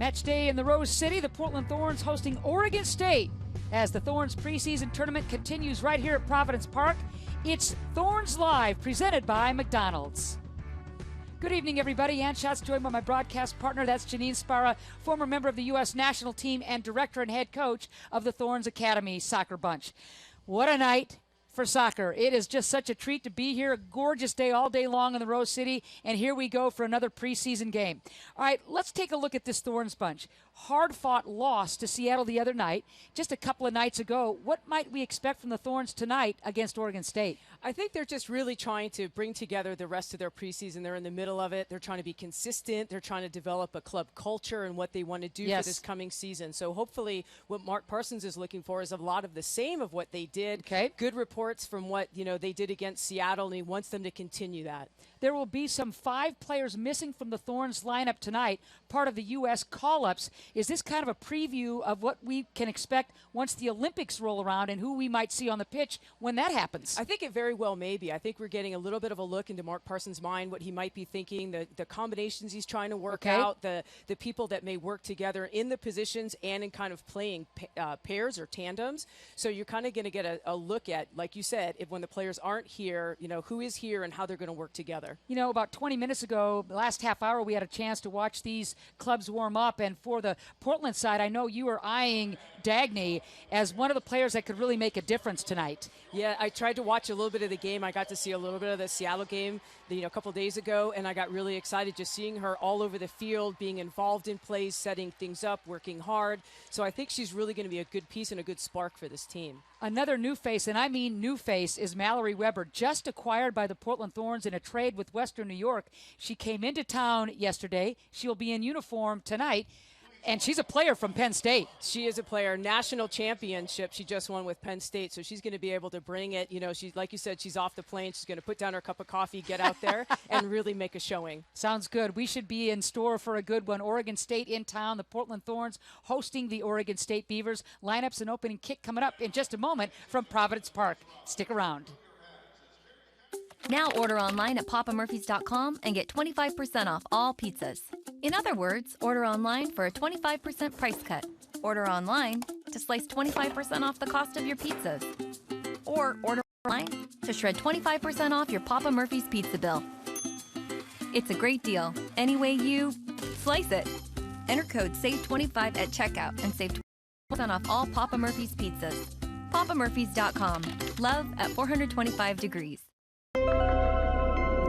Match day in the Rose City, the Portland Thorns hosting Oregon State as the Thorns preseason tournament continues right here at Providence Park. It's Thorns Live, presented by McDonald's. Good evening, everybody. Ann Schatz, joined by my broadcast partner, that's Janine Sparra, former member of the U.S. national team and director and head coach of the Thorns Academy soccer bunch. What a night for soccer. It is just such a treat to be here. A gorgeous day all day long in the Rose City, and here we go for another preseason game. All right, let's take a look at this Thorns bunch. Hard-fought loss to Seattle the other night, just a couple of nights ago. What might we expect from the Thorns tonight against Oregon State? I think they're just really trying to bring together the rest of their preseason. They're in the middle of it. They're trying to be consistent. They're trying to develop a club culture and what they want to do for this coming season. So hopefully what Mark Parsons is looking for is a lot of the same of what they did. Okay. Good reports from what they did against Seattle, and he wants them to continue that. There will be some 5 players missing from the Thorns lineup tonight, part of the U.S. call-ups. Is this kind of a preview of what we can expect once the Olympics roll around and who we might see on the pitch when that happens? I think it very well may be. I think we're getting a little bit of a look into Mark Parsons' mind, what he might be thinking, the combinations he's trying to work out, the people that may work together in the positions and in kind of playing pairs or tandems. So you're kind of going to get a look at, like you said, if when the players aren't here, who is here and how they're going to work together. About 20 minutes ago, the last half hour, we had a chance to watch these clubs warm up. And for the Portland side, I know you were eyeing Dagny as one of the players that could really make a difference tonight. Yeah, I tried to watch a little bit of the game. I got to see a little bit of the Seattle game a couple days ago, and I got really excited just seeing her all over the field, being involved in plays, setting things up, working hard. So I think she's really going to be a good piece and a good spark for this team. Another new face, and I mean new face, is Mallory Weber, just acquired by the Portland Thorns in a trade with Western New York. She came into town yesterday. She'll be in uniform tonight. And she's a player from Penn State. She is a player. National championship she just won with Penn State, so she's going to be able to bring it. She's, like you said, she's off the plane. She's going to put down her cup of coffee, get out there, and really make a showing. Sounds good. We should be in store for a good one. Oregon State in town. The Portland Thorns hosting the Oregon State Beavers. Lineups and opening kick coming up in just a moment from Providence Park. Stick around. Now order online at papamurphys.com and get 25% off all pizzas. In other words, order online for a 25% price cut. Order online to slice 25% off the cost of your pizzas. Or order online to shred 25% off your Papa Murphy's pizza bill. It's a great deal. Any way you slice it. Enter code SAVE25 at checkout and save 20% off all Papa Murphy's pizzas. papamurphys.com. Love at 425 degrees.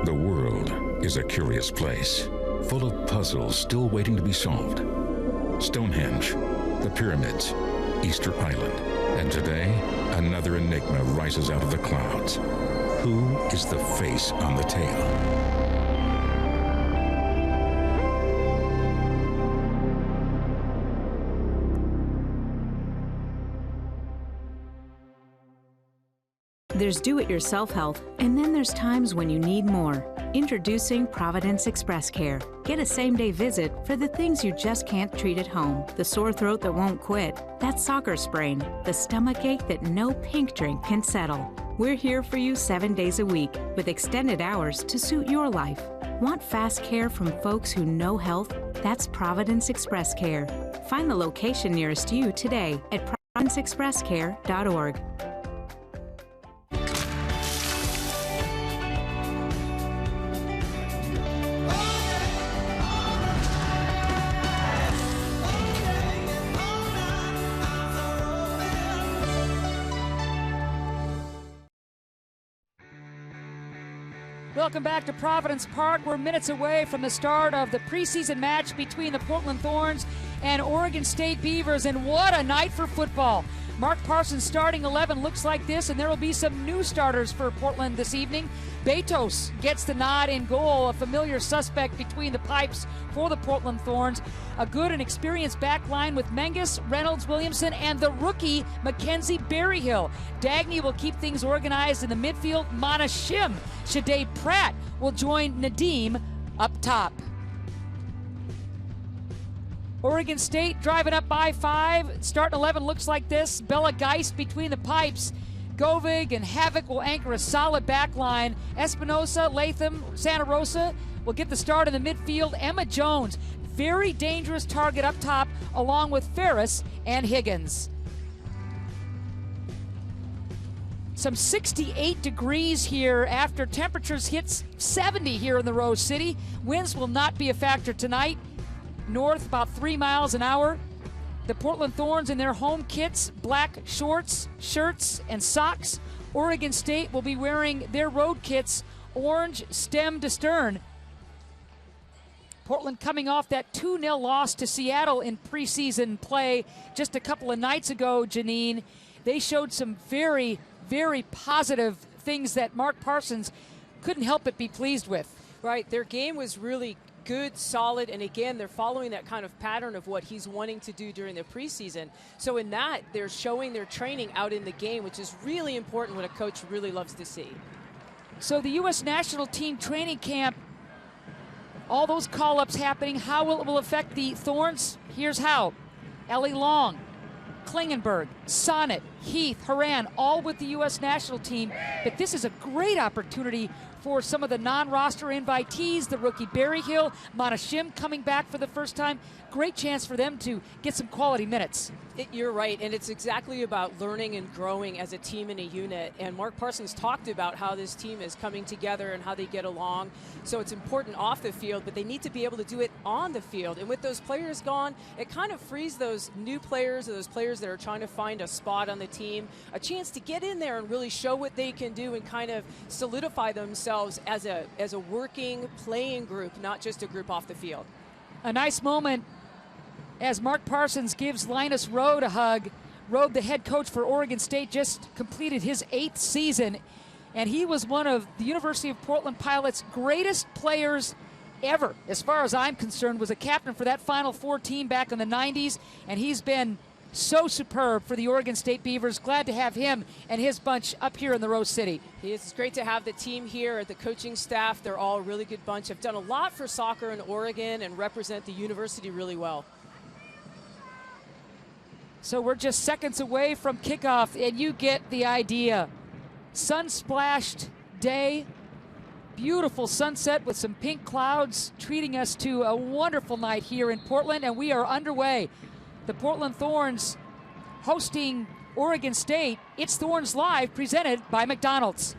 The world is a curious place, full of puzzles still waiting to be solved. Stonehenge, the pyramids, Easter Island, and today, another enigma rises out of the clouds. Who is the face on the tail? There's do-it-yourself health, and then there's times when you need more. Introducing Providence Express Care. Get a same-day visit for the things you just can't treat at home. The sore throat that won't quit, that soccer sprain, the stomach ache that no pink drink can settle. We're here for you 7 days a week with extended hours to suit your life. Want fast care from folks who know health? That's Providence Express Care. Find the location nearest you today at providenceexpresscare.org. Welcome back to Providence Park. We're minutes away from the start of the preseason match between the Portland Thorns and Oregon State Beavers, and what a night for football. Mark Parsons' starting 11 looks like this, and there will be some new starters for Portland this evening. Betos gets the nod in goal, a familiar suspect between the pipes for the Portland Thorns. A good and experienced back line with Menges, Reynolds, Williamson, and the rookie Mackenzie Berryhill. Dagny will keep things organized in the midfield. Mana Shim, Shade Pratt will join Nadim up top. Oregon State driving up by 5. Starting 11 looks like this. Bella Geist between the pipes. Govig and Havoc will anchor a solid back line. Espinosa, Latham, Santa Rosa will get the start in the midfield. Emma Jones, very dangerous target up top, along with Ferris and Higgins. Some 68 degrees here after temperatures hit 70 here in the Rose City. Winds will not be a factor tonight. North about 3 miles an hour. The Portland Thorns in their home kits, black shorts, shirts, and socks. Oregon State will be wearing their road kits, orange stem to stern. Portland coming off that 2-0 loss to Seattle in preseason play just a couple of nights ago, Janine. They showed some very, very positive things that Mark Parsons couldn't help but be pleased with. Right, their game was really good, solid, and again, they're following that kind of pattern of what he's wanting to do during the preseason. So in that, they're showing their training out in the game, which is really important, what a coach really loves to see. So the U.S. national team training camp, all those call-ups happening, how will it affect the Thorns? Here's how. Ellie Long, Klingenberg, Sonnet, Heath, Horan, all with the U.S. national team. But this is a great opportunity for some of the non-roster invitees, the rookie Berryhill, Monashim coming back for the first time. Great chance for them to get some quality minutes. You're right, and it's exactly about learning and growing as a team and a unit. And Mark Parsons talked about how this team is coming together and how they get along. So it's important off the field, but they need to be able to do it on the field. And with those players gone, it kind of frees those new players or those players that are trying to find a spot on the team a chance to get in there and really show what they can do and kind of solidify themselves as a working, playing group, not just a group off the field. A nice moment as Mark Parsons gives Linus Rode a hug. Rode, the head coach for Oregon State, just completed his 8th season, and he was one of the University of Portland Pilots' greatest players ever, as far as I'm concerned. Was a captain for that Final Four team back in the 90s, and he's been so superb for the Oregon State Beavers. Glad to have him and his bunch up here in the Rose City. It's great to have the team here, the coaching staff. They're all a really good bunch. Have done a lot for soccer in Oregon and represent the university really well. So we're just seconds away from kickoff, and you get the idea. Sun-splashed day, beautiful sunset with some pink clouds treating us to a wonderful night here in Portland, and we are underway. The Portland Thorns hosting Oregon State. It's Thorns Live, presented by McDonald's.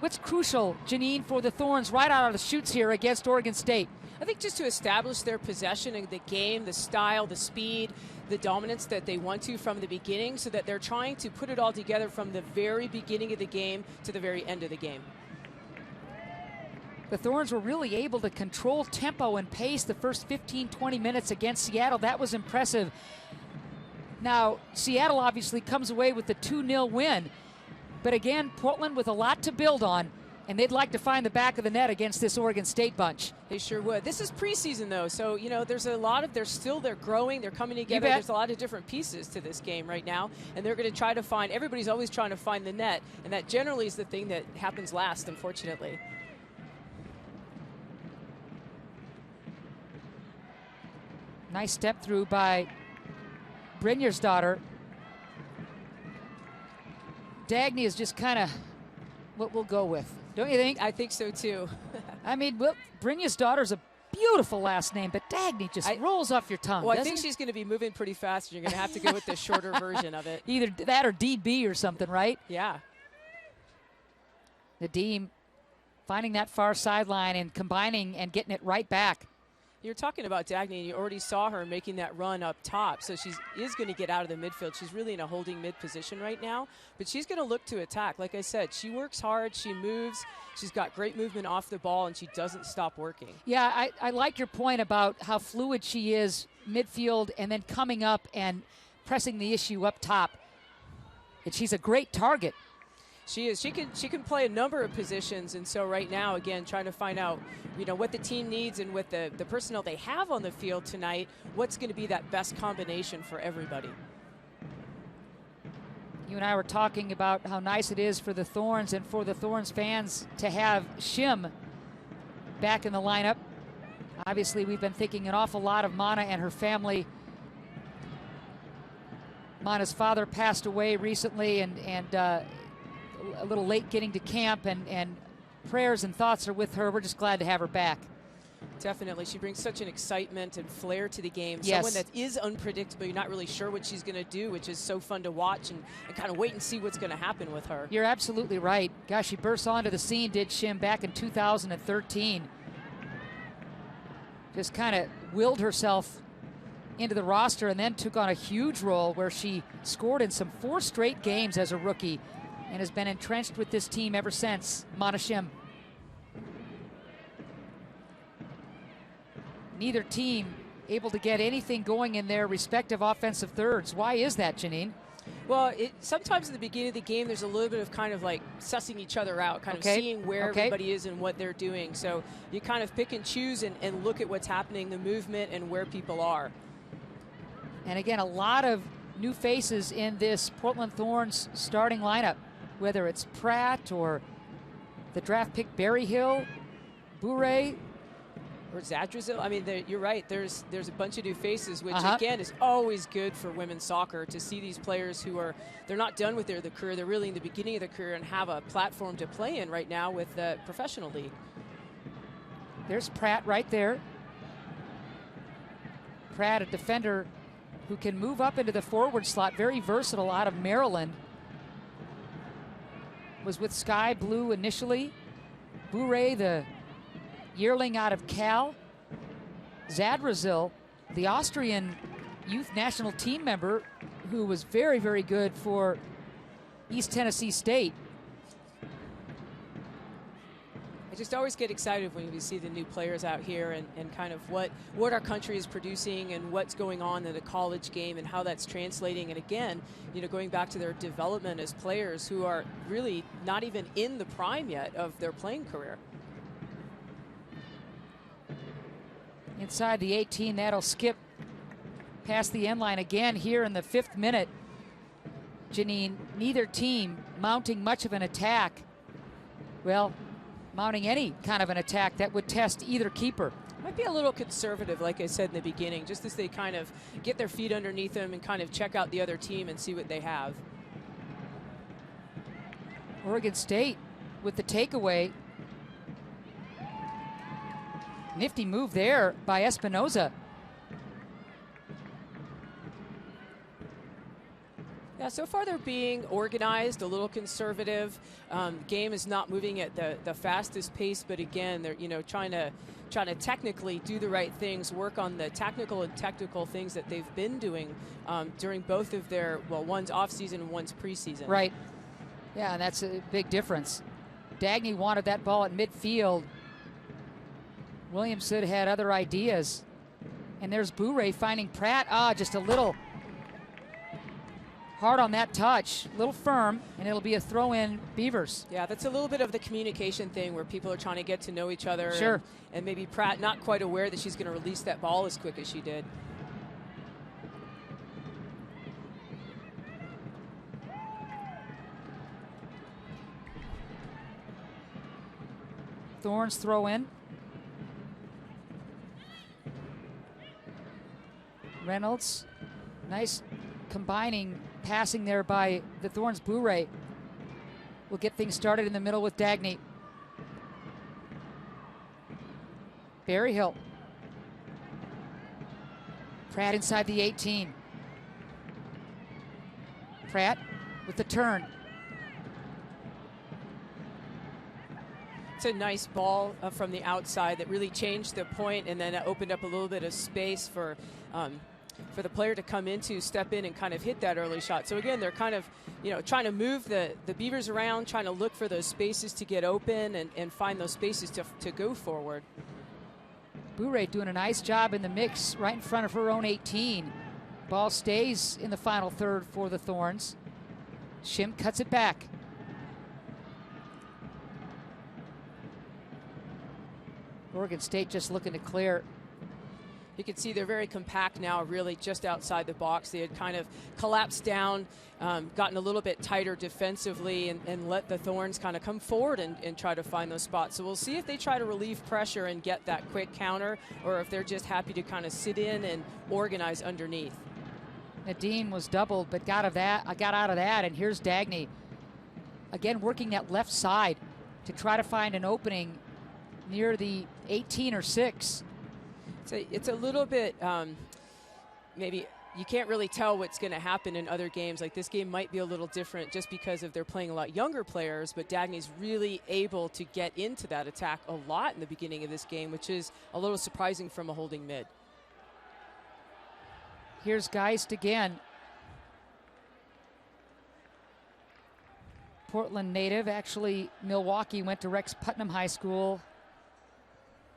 What's crucial, Janine, for the Thorns right out of the chutes here against Oregon State? I think just to establish their possession in the game, the style, the speed, the dominance that they want to from the beginning, so that they're trying to put it all together from the very beginning of the game to the very end of the game. The Thorns were really able to control tempo and pace the first 15-20 minutes against Seattle. That was impressive. Now, Seattle obviously comes away with the 2-0 win. But again, Portland with a lot to build on, and they'd like to find the back of the net against this Oregon State bunch. They sure would. This is preseason, though, so, you know, there's a lot of, they're growing, they're coming together. There's a lot of different pieces to this game right now, and they're going to try to find, everybody's always trying to find the net, and that generally is the thing that happens last, unfortunately. Nice step through by Brynjar's daughter. Dagny is just kind of what we'll go with, don't you think? I think so too. I mean, well, Brynjar's daughter's a beautiful last name, but Dagny just rolls off your tongue. Well, I think she's going to be moving pretty fast. You're going to have to go with the shorter version of it. Either that or DB or something, right? Yeah. Nadim finding that far sideline and combining and getting it right back. You're talking about Dagny, and you already saw her making that run up top, so she is going to get out of the midfield. She's really in a holding mid position right now, but she's going to look to attack. Like I said, she works hard, she moves, she's got great movement off the ball, and she doesn't stop working. Yeah, I like your point about how fluid she is midfield and then coming up and pressing the issue up top. And she's a great target. She is. She can play a number of positions, and so right now, again, trying to find out, you know, what the team needs and with the personnel they have on the field tonight, what's going to be that best combination for everybody. You and I were talking about how nice it is for the Thorns and for the Thorns fans to have Shim back in the lineup. Obviously, we've been thinking an awful lot of Mana and her family. Mana's father passed away recently, and a little late getting to camp, and prayers and thoughts are with her. We're just glad to have her back. Definitely. She brings such an excitement and flair to the game. Yes. Someone that is unpredictable. You're not really sure what she's going to do, which is so fun to watch and kind of wait and see what's going to happen with her. You're absolutely right. Gosh, she burst onto the scene, did Shim, back in 2013. Just kind of willed herself into the roster and then took on a huge role where she scored in some 4 straight games as a rookie and has been entrenched with this team ever since. Mana Shim. Neither team able to get anything going in their respective offensive thirds. Why is that, Janine? Well, sometimes in the beginning of the game, there's a little bit of kind of like sussing each other out, kind of seeing where everybody is and what they're doing. So you kind of pick and choose and look at what's happening, the movement, and where people are. And again, a lot of new faces in this Portland Thorns starting lineup, whether it's Pratt or the draft pick Berryhill, Bourret, or Zadrazil. I mean, you're right. There's a bunch of new faces, which again is always good for women's soccer to see these players who they're not done with their career. They're really in the beginning of their career and have a platform to play in right now with the professional league. There's Pratt right there. Pratt, a defender who can move up into the forward slot, very versatile, out of Maryland. Was with Sky Blue initially. Bourret, the yearling out of Cal. Zadrazil, the Austrian youth national team member who was very, very good for East Tennessee State. I just always get excited when we see the new players out here and kind of what our country is producing and what's going on in the college game and how that's translating. And again, you know, going back to their development as players who are really not even in the prime yet of their playing career. Inside the 18, that'll skip past the end line again here in the 5th minute. Janine, neither team mounting much of an attack. Well, mounting any kind of an attack that would test either keeper. Might be a little conservative, like I said in the beginning, just as they kind of get their feet underneath them and kind of check out the other team and see what they have. Oregon State with the takeaway. Nifty move there by Espinoza. Yeah, so far they're being organized, a little conservative. Game is not moving at the fastest pace, but again, they're trying to technically do the right things, work on the tactical and technical things that they've been doing during both of their, well, one's off season and one's preseason. Right. Yeah, and that's a big difference. Dagny wanted that ball at midfield. Williamson had other ideas. And there's Bourret finding Pratt. Just a little hard on that touch, a little firm, and it'll be a throw in Beavers. Yeah, that's a little bit of the communication thing where people are trying to get to know each other. Sure. And maybe Pratt not quite aware that she's going to release that ball as quick as she did. Thorns throw in. Reynolds, nice combining passing there by the Thorns. Bourret will get things started in the middle with Dagny. Berryhill. Pratt inside the 18. Pratt with the turn. It's a nice ball from the outside that really changed the point, and then it opened up a little bit of space for the player to come into, step in, and kind of hit that early shot. So again, they're kind of, trying to move the Beavers around, trying to look for those spaces to get open and find those spaces to go forward. Bourret doing a nice job in the mix right in front of her own 18. Ball stays in the final third for the Thorns. Shim cuts it back. Oregon State just looking to clear. You can see they're very compact now, really just outside the box. They had kind of collapsed down, gotten a little bit tighter defensively, and let the Thorns kind of come forward and try to find those spots. So we'll see if they try to relieve pressure and get that quick counter, or if they're just happy to kind of sit in and organize underneath. Nadim was doubled, but got out of that, and here's Dagny. Again, working that left side to try to find an opening near the 18 or 6. It's a little bit, maybe you can't really tell what's going to happen in other games. Like this game might be a little different just because of they're playing a lot younger players, but Dagny's really able to get into that attack a lot in the beginning of this game, which is a little surprising from a holding mid. Here's Geist again. Portland native, actually Milwaukee, went to Rex Putnam High School,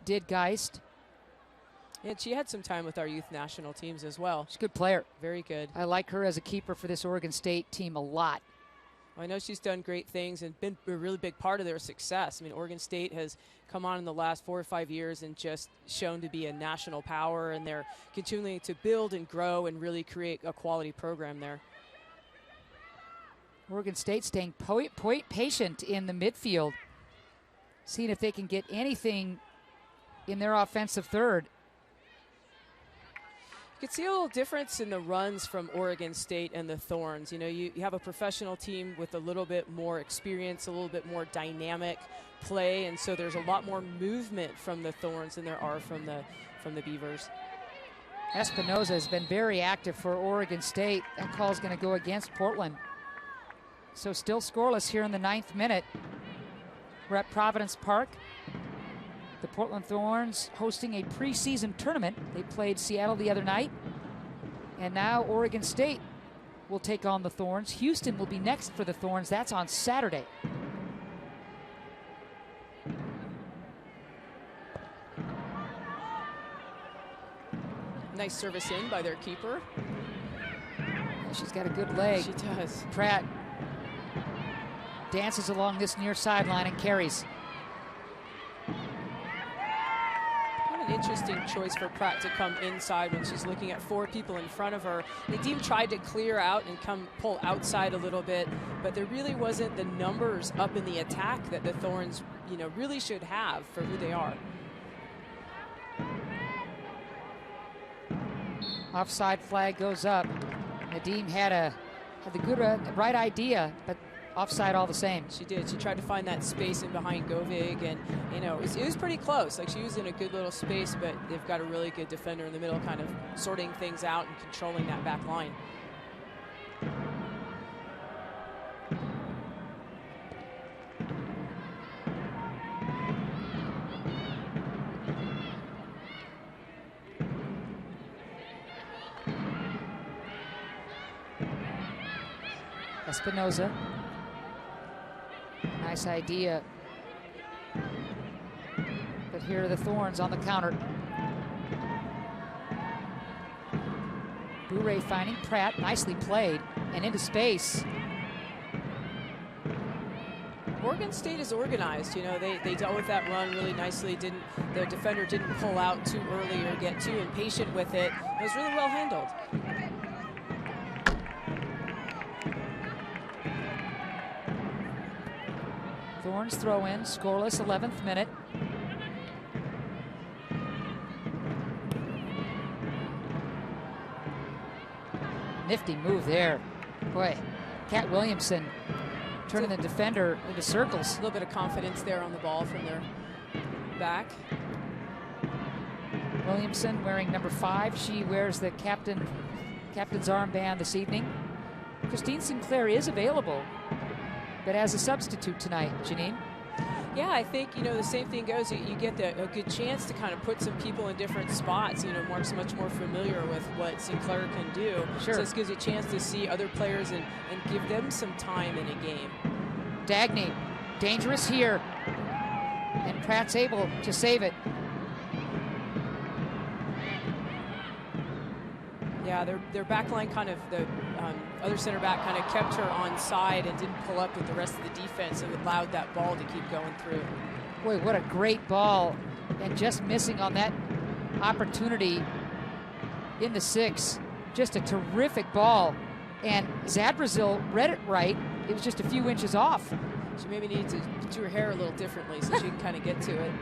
did Geist. And she had some time with our youth national teams as well. She's a good player. Very good. I like her as a keeper for this Oregon State team a lot. I know she's done great things and been a really big part of their success. I mean, Oregon State has come on in the last 4 or 5 years and just shown to be a national power, and they're continuing to build and grow and really create a quality program there. Oregon State staying patient in the midfield, seeing if they can get anything in their offensive third. You can see a little difference in the runs from Oregon State and the Thorns. You know, you have a professional team with a little bit more experience, a little bit more dynamic play, and so there's a lot more movement from the Thorns than there are from the Beavers. Espinoza has been very active for Oregon State. That call is going to go against Portland. So still scoreless here in the 9th minute. We're at Providence Park. The Portland Thorns hosting a preseason tournament. They played Seattle the other night. And now Oregon State will take on the Thorns. Houston will be next for the Thorns. That's on Saturday. Nice service in by their keeper. She's got a good leg. She does. Pratt dances along this near sideline and carries. What an interesting choice for Pratt to come inside when she's looking at 4 people in front of her. Nadim tried to clear out and pull outside a little bit, but there really wasn't the numbers up in the attack that the Thorns, you know, really should have for who they are. Offside flag goes up. Nadim had the good right idea, but offside all the same. She did. She tried to find that space in behind Govig, and you know it was pretty close. Like she was in a good little space, but they've got a really good defender in the middle, kind of sorting things out and controlling that back line. Espinoza. Nice idea. But here are the Thorns on the counter. Bourret finding Pratt. Nicely played. And into space. Oregon State is organized. You know, they dealt with that run really nicely. The defender didn't pull out too early or get too impatient with it. It was really well handled. Thorns throw in, scoreless, 11th minute. Nifty move there. Boy, Kat Williamson turning the defender into circles. A little bit of confidence there on the ball from their back. Williamson wearing number 5. She wears the captain's armband this evening. Christine Sinclair is available, but as a substitute tonight, Janine. Yeah, I think, you know, the same thing goes. You get a good chance to kind of put some people in different spots. You know, Mark's much more familiar with what Sinclair can do. Sure. So this gives you a chance to see other players and give them some time in a game. Dagny, dangerous here. And Pratt's able to save it. Yeah, their back line kind of, the other center back kind of kept her on side and didn't pull up with the rest of the defense and allowed that ball to keep going through. Boy, what a great ball. And just missing on that opportunity in the 6. Just a terrific ball. And Zadrazil read it right. It was just a few inches off. She maybe needs to do her hair a little differently so she can kind of get to it.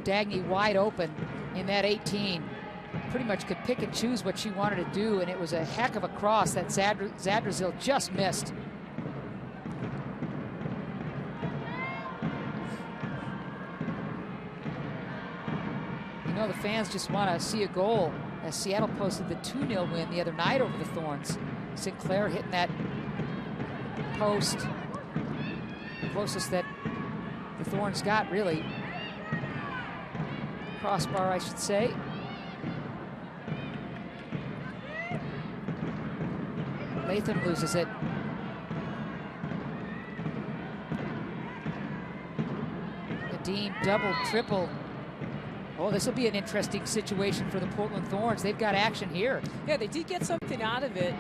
Dagny wide open in that 18. Pretty much could pick and choose what she wanted to do, and it was a heck of a cross that Zadrazil just missed. fans just want to see a goal, as Seattle posted the 2-0 win the other night over the Thorns. Sinclair hitting that post, closest that the Thorns got, really. Crossbar, I should say. Latham loses it. Nadim double, triple. Oh, this will be an interesting situation for the Portland Thorns. They've got action here. Yeah, they did get something out of it.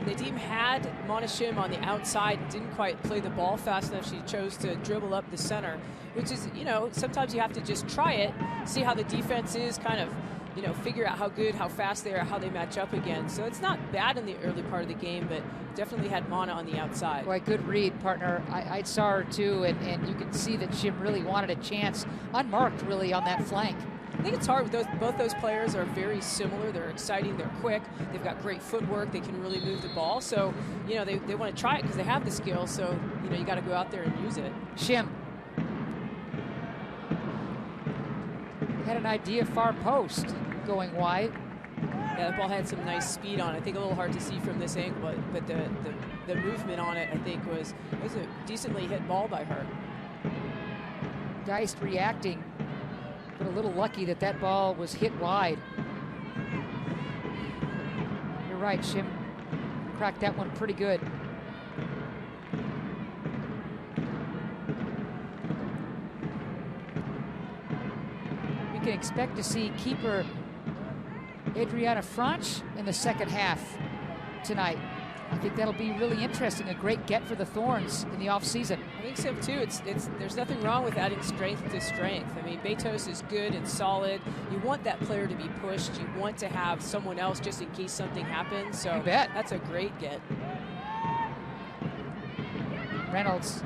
Nadim had Monashim on the outside, didn't quite play the ball fast enough. She chose to dribble up the center, which is, you know, sometimes you have to just try it, see how the defense is, kind of, you know, figure out how good, how fast they are, how they match up again. So it's not bad in the early part of the game, but definitely had Mana on the outside. Boy, good read, partner. I saw her too, and you can see that Shim really wanted a chance, unmarked really, on that flank. I think it's hard. Both those players are very similar. They're exciting. They're quick. They've got great footwork. They can really move the ball. So, you know, they want to try it because they have the skill. So, you know, you got to go out there and use it. Shim had an idea, far post, going wide. Yeah, the ball had some nice speed on it. I think a little hard to see from this angle, but the movement on it, I think, was a decently hit ball by her. Geist reacting, but a little lucky that that ball was hit wide. You're right, Shim cracked that one pretty good. We can expect to see keeper Adriana Franch in the second half tonight. I think that'll be really interesting. A great get for the Thorns in the offseason. I think so too. There's nothing wrong with adding strength to strength. I mean, Betos is good and solid. You want that player to be pushed. You want to have someone else just in case something happens. So you bet. That's a great get. Reynolds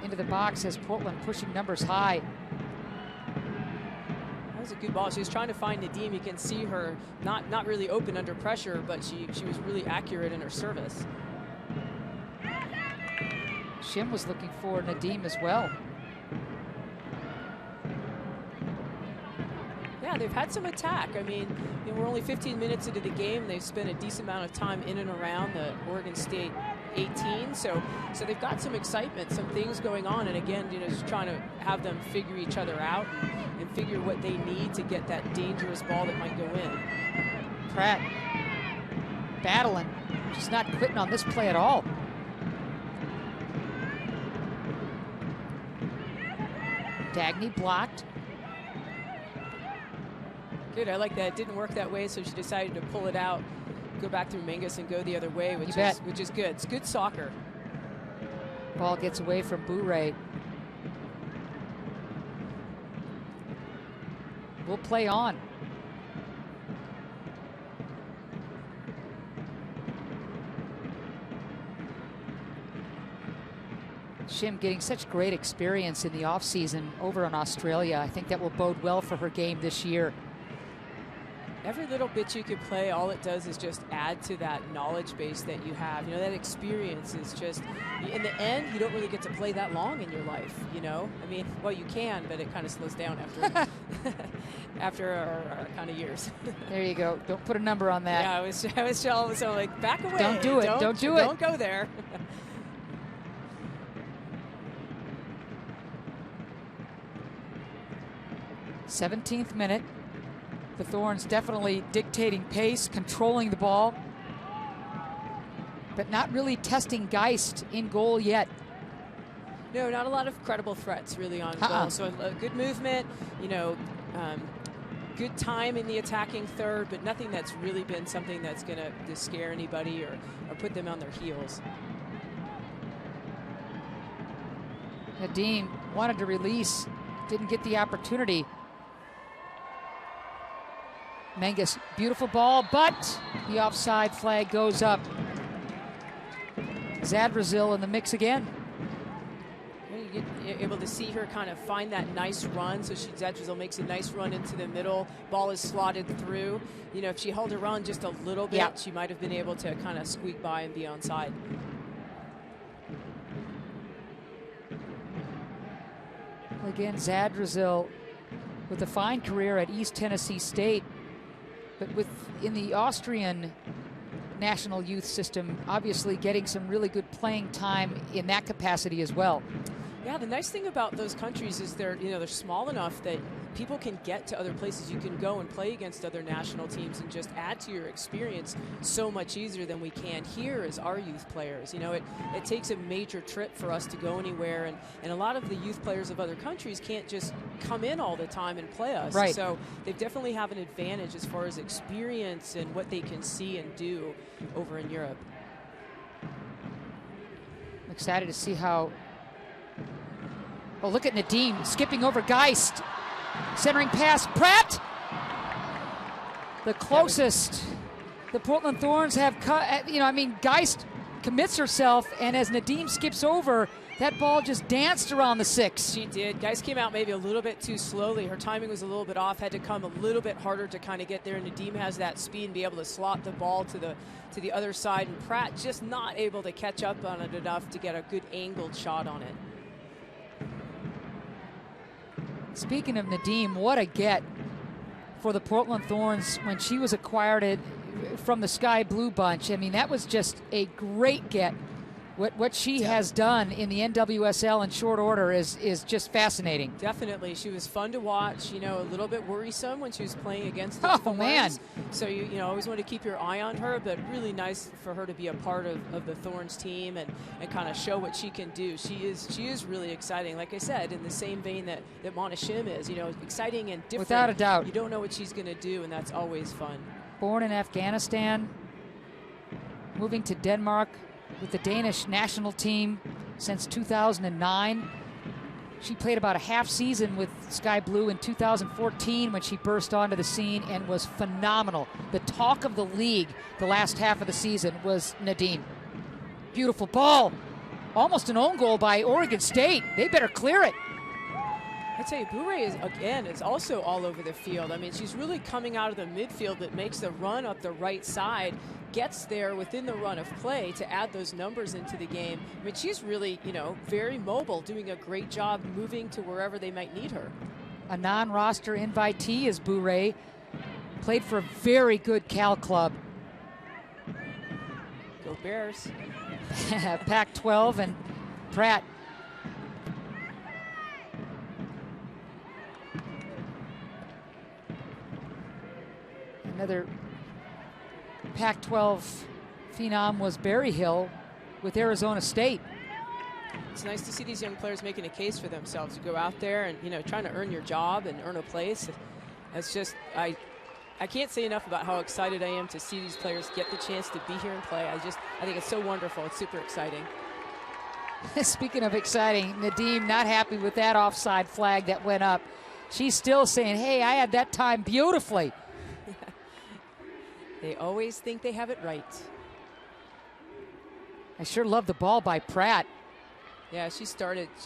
into the box as Portland pushing numbers high. That was a good ball. She was trying to find Nadim. You can see her not really open under pressure, but she was really accurate in her service. Shim was looking for Nadim as well. Yeah, they've had some attack. I mean, you know, we're only 15 minutes into the game. They've spent a decent amount of time in and around the Oregon State 18, so they've got some excitement, some things going on, and again, you know, just trying to have them figure each other out and figure what they need to get that dangerous ball that might go in. Pratt battling, just not quitting on this play at all. Dagny blocked. Good, I like that. It didn't work that way, so she decided to pull it out, go back through Mingus and go the other way, which is good. It's good soccer. Ball gets away from Bourret. We'll play on. Shim getting such great experience in the offseason over in Australia. I think that will bode well for her game this year. Every little bit you could play, all it does is just add to that knowledge base that you have. You know, that experience is just, in the end, you don't really get to play that long in your life, you know? I mean, well, you can, but it kind of slows down after after our kind of years. There you go. Don't put a number on that. Yeah, I was so like, back away. Don't do it. Don't do it. Don't go there. 17th minute. The Thorns definitely dictating pace, controlling the ball, but not really testing Geist in goal yet. No, not a lot of credible threats really on goal. So a good movement, you know, good time in the attacking third, but nothing that's really been something that's going to scare anybody or put them on their heels. Nadim wanted to release, didn't get the opportunity. Menges, beautiful ball, but the offside flag goes up. Zadrazil in the mix again. You're able to see her kind of find that nice run. So Zadrazil makes a nice run into the middle. Ball is slotted through. You know, if she held her run just a little bit, she might have been able to kind of squeak by and be onside. Again, Zadrazil with a fine career at East Tennessee State, but in the Austrian national youth system, obviously getting some really good playing time in that capacity as well. Yeah, the nice thing about those countries is they're small enough that people can get to other places. You can go and play against other national teams and just add to your experience so much easier than we can here as our youth players. It takes a major trip for us to go anywhere, and a lot of the youth players of other countries can't just come in all the time and play us. Right. So they definitely have an advantage as far as experience and what they can see and do over in Europe. I'm excited to see how... Oh, look at Nadim skipping over Geist. Centering pass, Pratt! The closest the Portland Thorns have cut. Geist commits herself, and as Nadim skips over, that ball just danced around the 6. She did. Geist came out maybe a little bit too slowly. Her timing was a little bit off, had to come a little bit harder to kind of get there. Nadim has that speed and be able to slot the ball to the other side, and Pratt just not able to catch up on it enough to get a good angled shot on it. Speaking of Nadim, what a get for the Portland Thorns when she was acquired from the Sky Blue bunch. I mean, that was just a great get. What she has done in the NWSL in short order is just fascinating. Definitely. She was fun to watch, a little bit worrisome when she was playing against the Thorns. Man. So you always want to keep your eye on her, but really nice for her to be a part of the Thorns team and kind of show what she can do. She is really exciting. Like I said, in the same vein that Monashim is, exciting and different. Without a doubt. You don't know what she's going to do, and that's always fun. Born in Afghanistan, moving to Denmark with the Danish national team since 2009. She played about a half season with Sky Blue in 2014 when she burst onto the scene and was phenomenal. The talk of the league the last half of the season was Nadim. Beautiful ball. Almost an own goal by Oregon State. They better clear it. I tell you, Bure is also all over the field. I mean, she's really coming out of the midfield that makes the run up the right side, gets there within the run of play to add those numbers into the game. I mean, she's really, very mobile, doing a great job moving to wherever they might need her. A non-roster invitee is Bure. Played for a very good Cal club. Go Bears. Pac-12 and Pratt. Another Pac-12 phenom was Berryhill with Arizona State. It's nice to see these young players making a case for themselves. You go out there and, trying to earn your job and earn a place. It's just, I can't say enough about how excited I am to see these players get the chance to be here and play. I think it's so wonderful. It's super exciting. Speaking of exciting, Nadim not happy with that offside flag that went up. She's still saying, hey, I had that time beautifully. They always think they have it right. I sure love the ball by Pratt. Yeah, she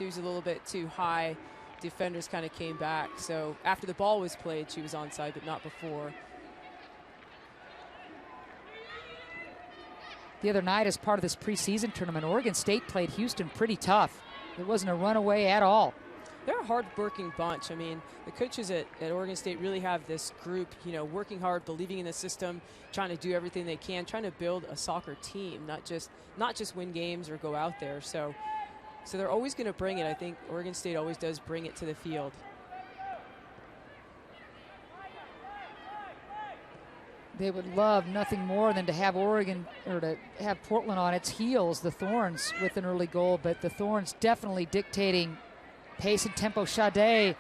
was a little bit too high. Defenders kind of came back. So after the ball was played, she was onside, but not before. The other night, as part of this preseason tournament, Oregon State played Houston pretty tough. It wasn't a runaway at all. They're a hard-working bunch. I mean, the coaches at Oregon State really have this group, working hard, believing in the system, trying to do everything they can, trying to build a soccer team, not just win games or go out there. So they're always going to bring it. I think Oregon State always does bring it to the field. They would love nothing more than to have Oregon or to have Portland on its heels, the Thorns, with an early goal, but the Thorns definitely dictating pace and tempo. Sade,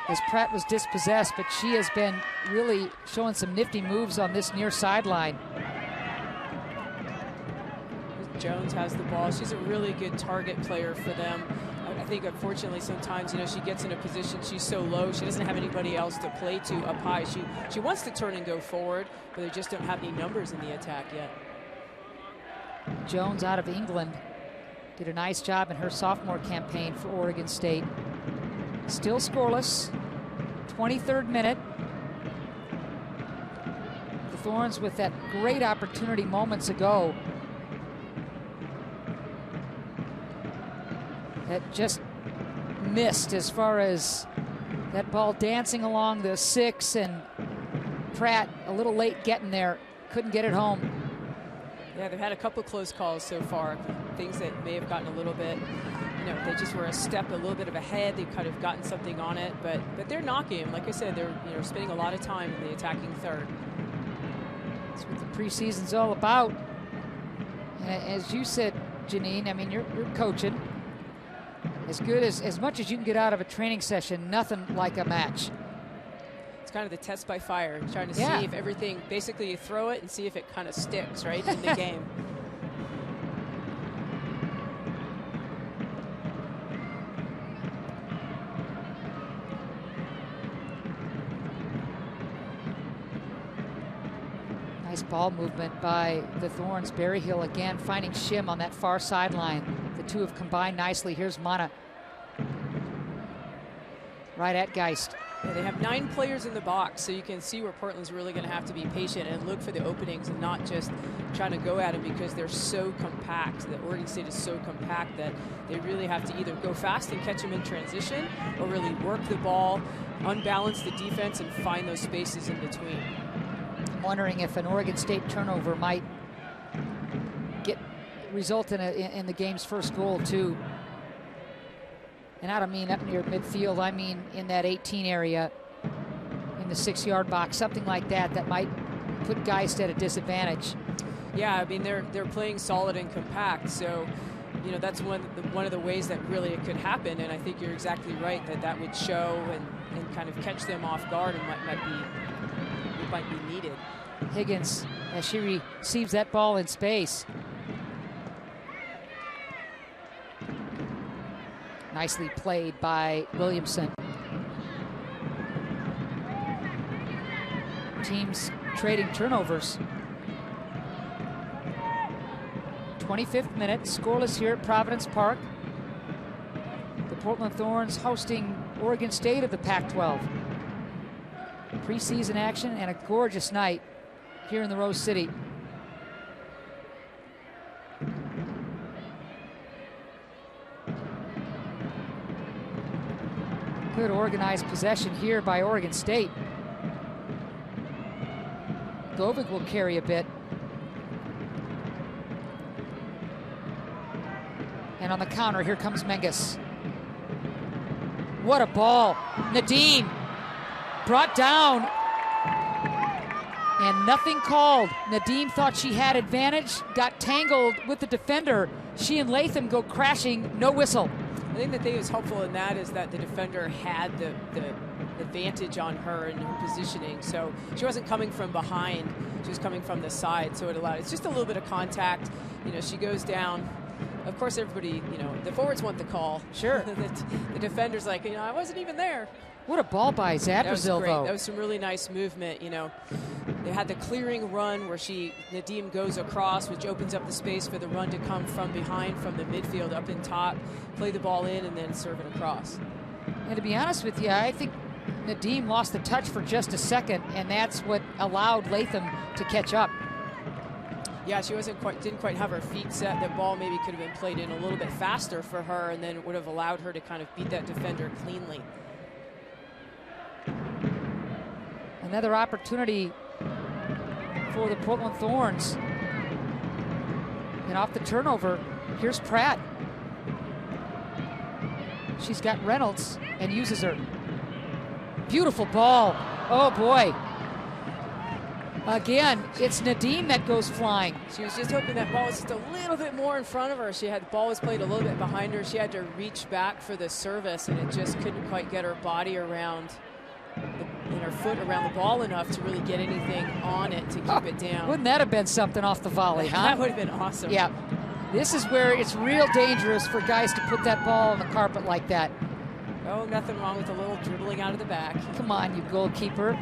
as Pratt was dispossessed, but she has been really showing some nifty moves on this near sideline. Jones has the ball. She's a really good target player for them. I think, unfortunately, sometimes, she gets in a position, she's so low, she doesn't have anybody else to play to up high. She wants to turn and go forward, but they just don't have any numbers in the attack yet. Jones out of England did a nice job in her sophomore campaign for Oregon State. Still scoreless, 23rd minute. The Thorns with that great opportunity moments ago that just missed as far as That ball dancing along the 6, and Pratt a little late getting there. Couldn't get it home. Yeah, they've had a couple close calls so far. Things that may have gotten a little bit, they just were a step, a little bit of ahead. They've kind of gotten something on it, but they're knocking him. Like I said, they're spending a lot of time in the attacking third. That's what the preseason's all about. And as you said, Janine, I mean, you're coaching. As much as you can get out of a training session, nothing like a match. It's kind of the test by fire, trying to see if everything, basically you throw it and see if it kind of sticks, right, in the game. Nice ball movement by the Thorns. Berryhill again finding Shim on that far sideline. The two have combined nicely. Here's Mana. Right at Geist. Yeah, they have 9 players in the box, so you can see where Portland's really going to have to be patient and look for the openings and not just trying to go at them because they're so compact. The Oregon State is so compact that they really have to either go fast and catch them in transition or really work the ball, unbalance the defense, and find those spaces in between. I'm wondering if an Oregon State turnover might result in the game's first goal too. And I don't mean up near midfield, I mean in that 18 area, in the 6-yard box, something like that, that might put Geist at a disadvantage. Yeah, I mean, they're playing solid and compact, so, that's one of the ways that really it could happen, and I think you're exactly right that would show and kind of catch them off guard and might be needed. Higgins, as she receives that ball in space. Nicely played by Williamson. Teams trading turnovers. 25th minute, scoreless here at Providence Park. The Portland Thorns hosting Oregon State of the Pac-12. Preseason action and a gorgeous night here in the Rose City. Good organized possession here by Oregon State. Govig will carry a bit. And on the counter, here comes Menges. What a ball. Nadim brought down and nothing called. Nadim thought she had advantage, got tangled with the defender. She and Latham go crashing, no whistle. I think the thing that's helpful in that is that the defender had the advantage on her in her positioning. So she wasn't coming from behind, she was coming from the side. So it's just a little bit of contact. She goes down. Of course, everybody, the forwards want the call. Sure. The defender's like, I wasn't even there. What a ball by Zadrazil, though. That was some really nice movement, They had the clearing run where Nadim goes across, which opens up the space for the run to come from behind, from the midfield up in top, play the ball in, and then serve it across. And to be honest with you, I think Nadim lost the touch for just a second, and that's what allowed Latham to catch up. Yeah, she didn't quite have her feet set. The ball maybe could have been played in a little bit faster for her, and then it would have allowed her to kind of beat that defender cleanly. Another opportunity for the Portland Thorns. And off the turnover, here's Pratt. She's got Reynolds and uses her. Beautiful ball. Oh boy. Again, it's Nadim that goes flying. She was just hoping that ball was just a little bit more in front of her. The ball was played a little bit behind her. She had to reach back for the service, and it just couldn't quite get her body around, and her foot around the ball enough to really get anything on it to keep it down. Wouldn't that have been something off the volley, huh? That would have been awesome. Yeah. This is where it's real dangerous for guys to put that ball on the carpet like that. Oh, nothing wrong with a little dribbling out of the back. Come on, you goalkeeper.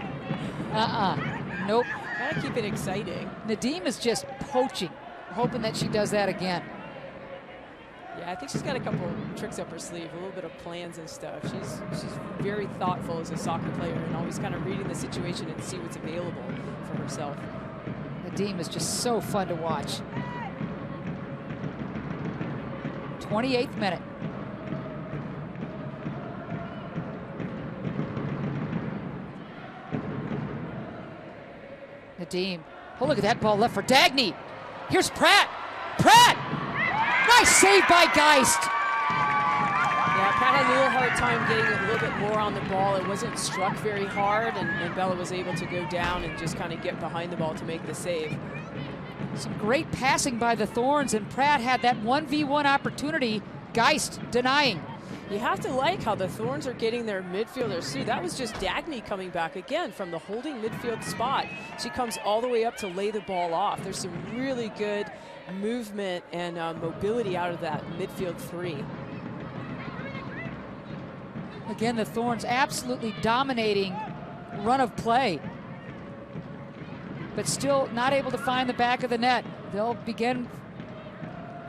Nope. Gotta keep it exciting. Nadim is just poaching, hoping that she does that again. Yeah, I think she's got a couple tricks up her sleeve, a little bit of plans and stuff. She's very thoughtful as a soccer player and always kind of reading the situation and see what's available for herself. Nadim is just so fun to watch. 28th minute. Nadim. Oh, look at that ball left for Dagny. Here's Pratt. Pratt! Nice save by Geist. Yeah, Pratt had a little hard time getting a little bit more on the ball. It wasn't struck very hard, and Bella was able to go down and just kind of get behind the ball to make the save. Some great passing by the Thorns, and Pratt had that 1v1 opportunity. Geist denying. You have to like how the Thorns are getting their midfielders too. That was just Dagny coming back again from the holding midfield spot. She comes all the way up to lay the ball off. There's some really good movement and mobility out of that midfield three. Again, the Thorns absolutely dominating run of play, but still not able to find the back of the net. They'll begin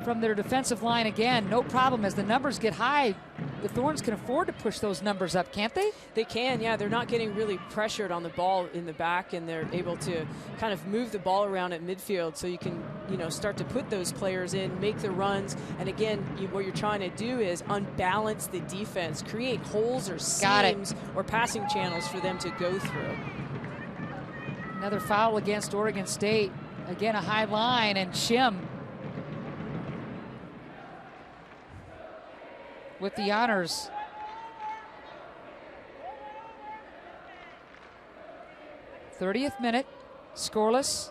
from their defensive line again. No problem. As the numbers get high, the Thorns can afford to push those numbers up, can't they? They can, yeah. They're not getting really pressured on the ball in the back, and they're able to kind of move the ball around at midfield so you can, start to put those players in, make the runs. And again, what you're trying to do is unbalance the defense, create holes or seams or passing channels for them to go through. Another foul against Oregon State. Again, a high line, and Shim with the honors. '30th minute, scoreless.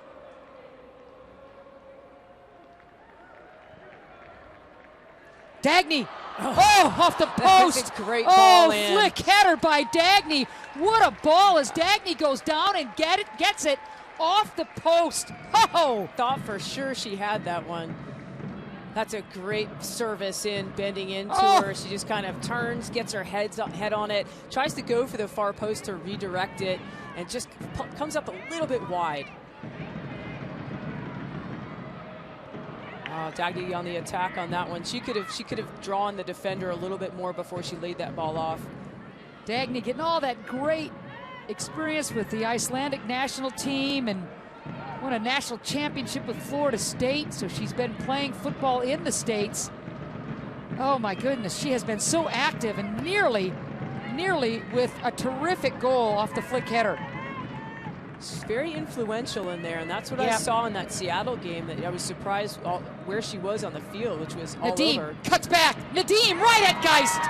Dagny. Oh, off the post. Great ball in. Flick header by Dagny. What a ball as Dagny goes down and gets it off the post. Oh! Thought for sure she had that one. That's a great service in, bending into her. She just kind of turns, gets her head on it, tries to go for the far post to redirect it, and just comes up a little bit wide. Oh, Dagny on the attack on that one. She could have drawn the defender a little bit more before she laid that ball off. Dagny getting all that great experience with the Icelandic national team and won a national championship with Florida State, so she's been playing football in the States. Oh my goodness, she has been so active and nearly with a terrific goal off the flick header. She's very influential in there, and that's what I saw in that Seattle game. That I was surprised where she was on the field, which was all Nadim over. cuts back. Nadim right at Geist.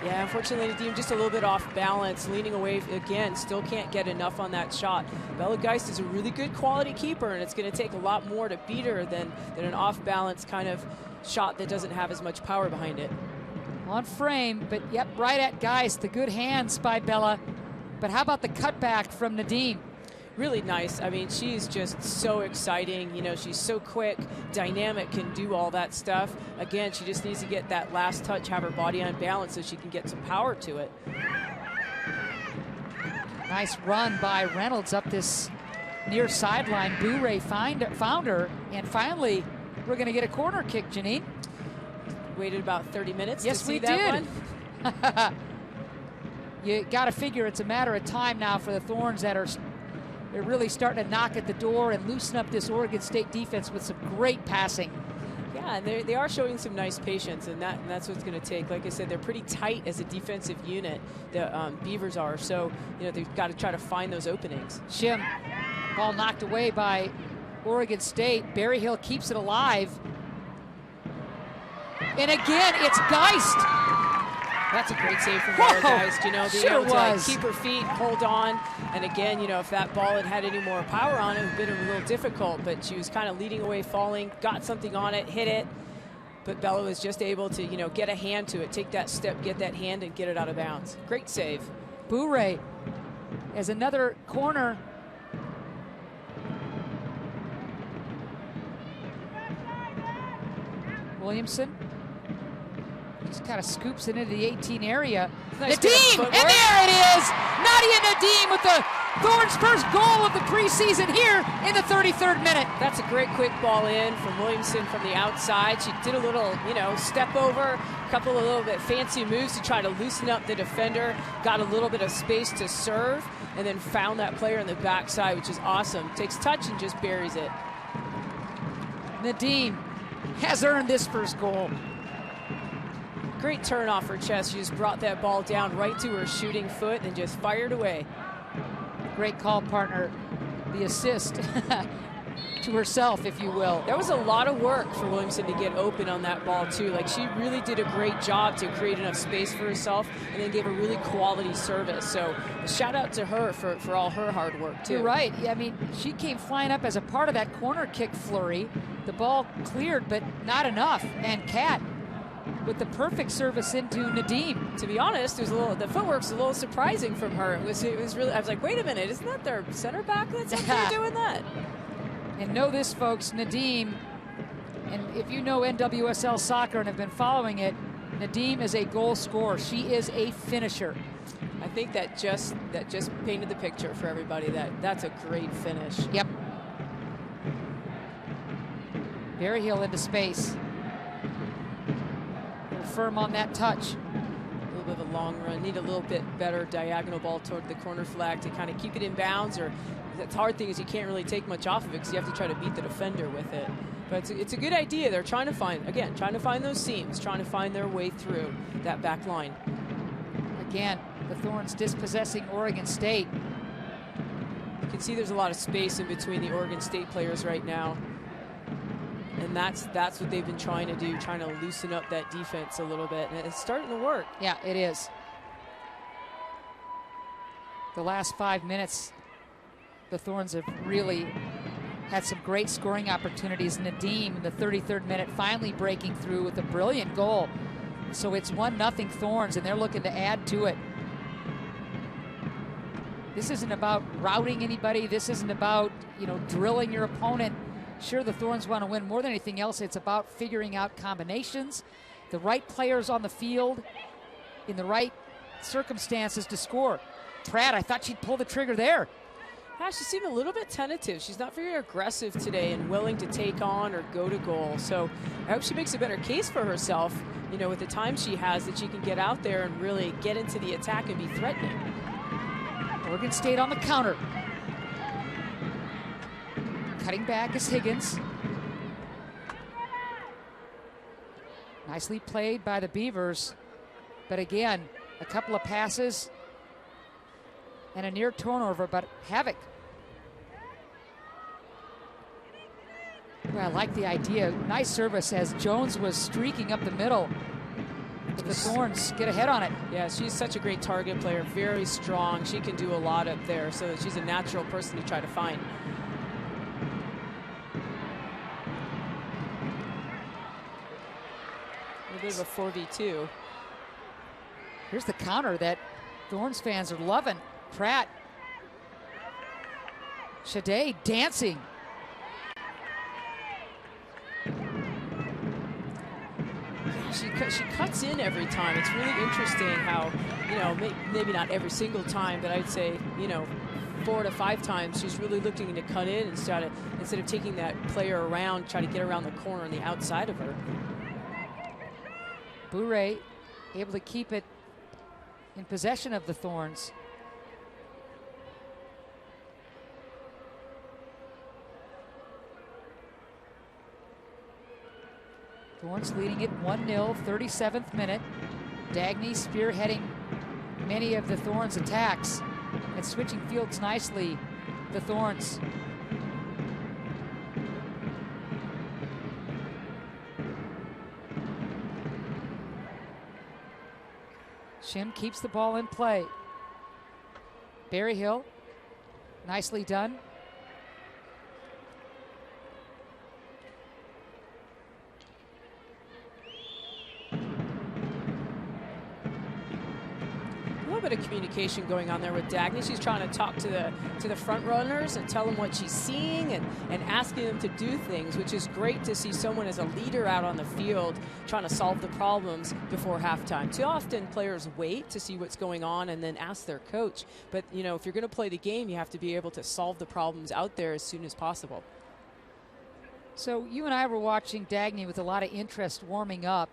Yeah, unfortunately, Nadim just a little bit off balance, leaning away again. Still can't get enough on that shot. Bella Geist is a really good quality keeper, and it's going to take a lot more to beat her than an off-balance kind of shot that doesn't have as much power behind it. On frame, but yep, right at Geist. The good hands by Bella. But how about the cutback from Nadim? Really nice. I mean, she's just so exciting. She's so quick, dynamic, can do all that stuff. Again, she just needs to get that last touch, have her body on balance so she can get some power to it. Nice run by Reynolds up this near sideline. Bure found her, and finally, we're going to get a corner kick, Janine. Waited about 30 minutes to see that one. You got to figure it's a matter of time now for the Thorns they're really starting to knock at the door and loosen up this Oregon State defense with some great passing. Yeah, and they are showing some nice patience, and that's what it's going to take. Like I said, they're pretty tight as a defensive unit, the Beavers are, so they've got to try to find those openings. Shim, ball knocked away by Oregon State. Berryhill keeps it alive. And again, it's Geist. That's a great save from Bella Geist, being able to keep her feet, hold on. And again, if that ball had any more power on it, it would have been a little difficult, but she was kind of leading away, falling, got something on it, hit it. But Bella was just able to, get a hand to it, take that step, get that hand, and get it out of bounds. Great save. Bure as another corner. Williamson just kind of scoops it into the 18 area. Nice Nadim, and there it is! Nadia Nadim with the Thorns' first goal of the preseason here in the 33rd minute. That's a great quick ball in from Williamson from the outside. She did a little, step over, a couple of little bit fancy moves to try to loosen up the defender, got a little bit of space to serve, and then found that player on the backside, which is awesome. Takes touch and just buries it. Nadim has earned this first goal. Great turn off her chest. She just brought that ball down right to her shooting foot and just fired away. Great call, partner. The assist to herself, if you will. That was a lot of work for Williamson to get open on that ball, too. Like, she really did a great job to create enough space for herself and then gave a really quality service. So shout out to her for all her hard work, too. You're right. Yeah, I mean, she came flying up as a part of that corner kick flurry. The ball cleared, but not enough. And Kat with the perfect service into Nadim. To be honest, the footwork's a little surprising from her. It was really, I was like, wait a minute, isn't that their center back that's up there doing that? And know this, folks, Nadim, and if you know NWSL soccer and have been following it, Nadim is a goal scorer. She is a finisher. I think that just painted the picture for everybody. That's a great finish. Yep. Berryhill into space. Firm on that touch. A little bit of a long run. Need a little bit better diagonal ball toward the corner flag to kind of keep it in bounds. Or the hard thing is you can't really take much off of it because you have to try to beat the defender with it. But it's a good idea. They're trying to find those seams, trying to find their way through that back line. Again, the Thorns dispossessing Oregon State. You can see there's a lot of space in between the Oregon State players right now. And that's what they've been trying to do, trying to loosen up that defense a little bit. And it's starting to work. Yeah, it is. The last 5 minutes, the Thorns have really had some great scoring opportunities. Nadim in the 33rd minute finally breaking through with a brilliant goal. So it's 1-0 Thorns, and they're looking to add to it. This isn't about routing anybody. This isn't about, drilling your opponent. Sure, the Thorns want to win more than anything else. It's about figuring out combinations, the right players on the field, in the right circumstances to score. Pratt, I thought she'd pull the trigger there. Yeah, she seemed a little bit tentative. She's not very aggressive today and willing to take on or go to goal. So I hope she makes a better case for herself, with the time she has, that she can get out there and really get into the attack and be threatening. Oregon State on the counter. Cutting back is Higgins. Nicely played by the Beavers. But again, a couple of passes and a near turnover, but havoc. Well, I like the idea. Nice service as Jones was streaking up the middle. But the Thorns get ahead on it. Yeah, she's such a great target player, very strong. She can do a lot up there, so she's a natural person to try to find. A bit of a 4v2. Here's the counter that Thorns fans are loving. Pratt. Shade dancing. Yeah, she cuts in every time. It's really interesting how, maybe not every single time, but I'd say, 4 to 5 times she's really looking to cut in and instead of taking that player around, try to get around the corner on the outside of her. Bourret able to keep it in possession of the Thorns. Thorns leading it 1-0, 37th minute. Dagny spearheading many of the Thorns' attacks and switching fields nicely, the Thorns. Shim keeps the ball in play. Berryhill, nicely done. A little bit of communication going on there with Dagny. She's trying to talk to the front runners and tell them what she's seeing and asking them to do things, which is great to see someone as a leader out on the field trying to solve the problems before halftime. Too often players wait to see what's going on and then ask their coach. But, if you're going to play the game, you have to be able to solve the problems out there as soon as possible. So you and I were watching Dagny with a lot of interest warming up,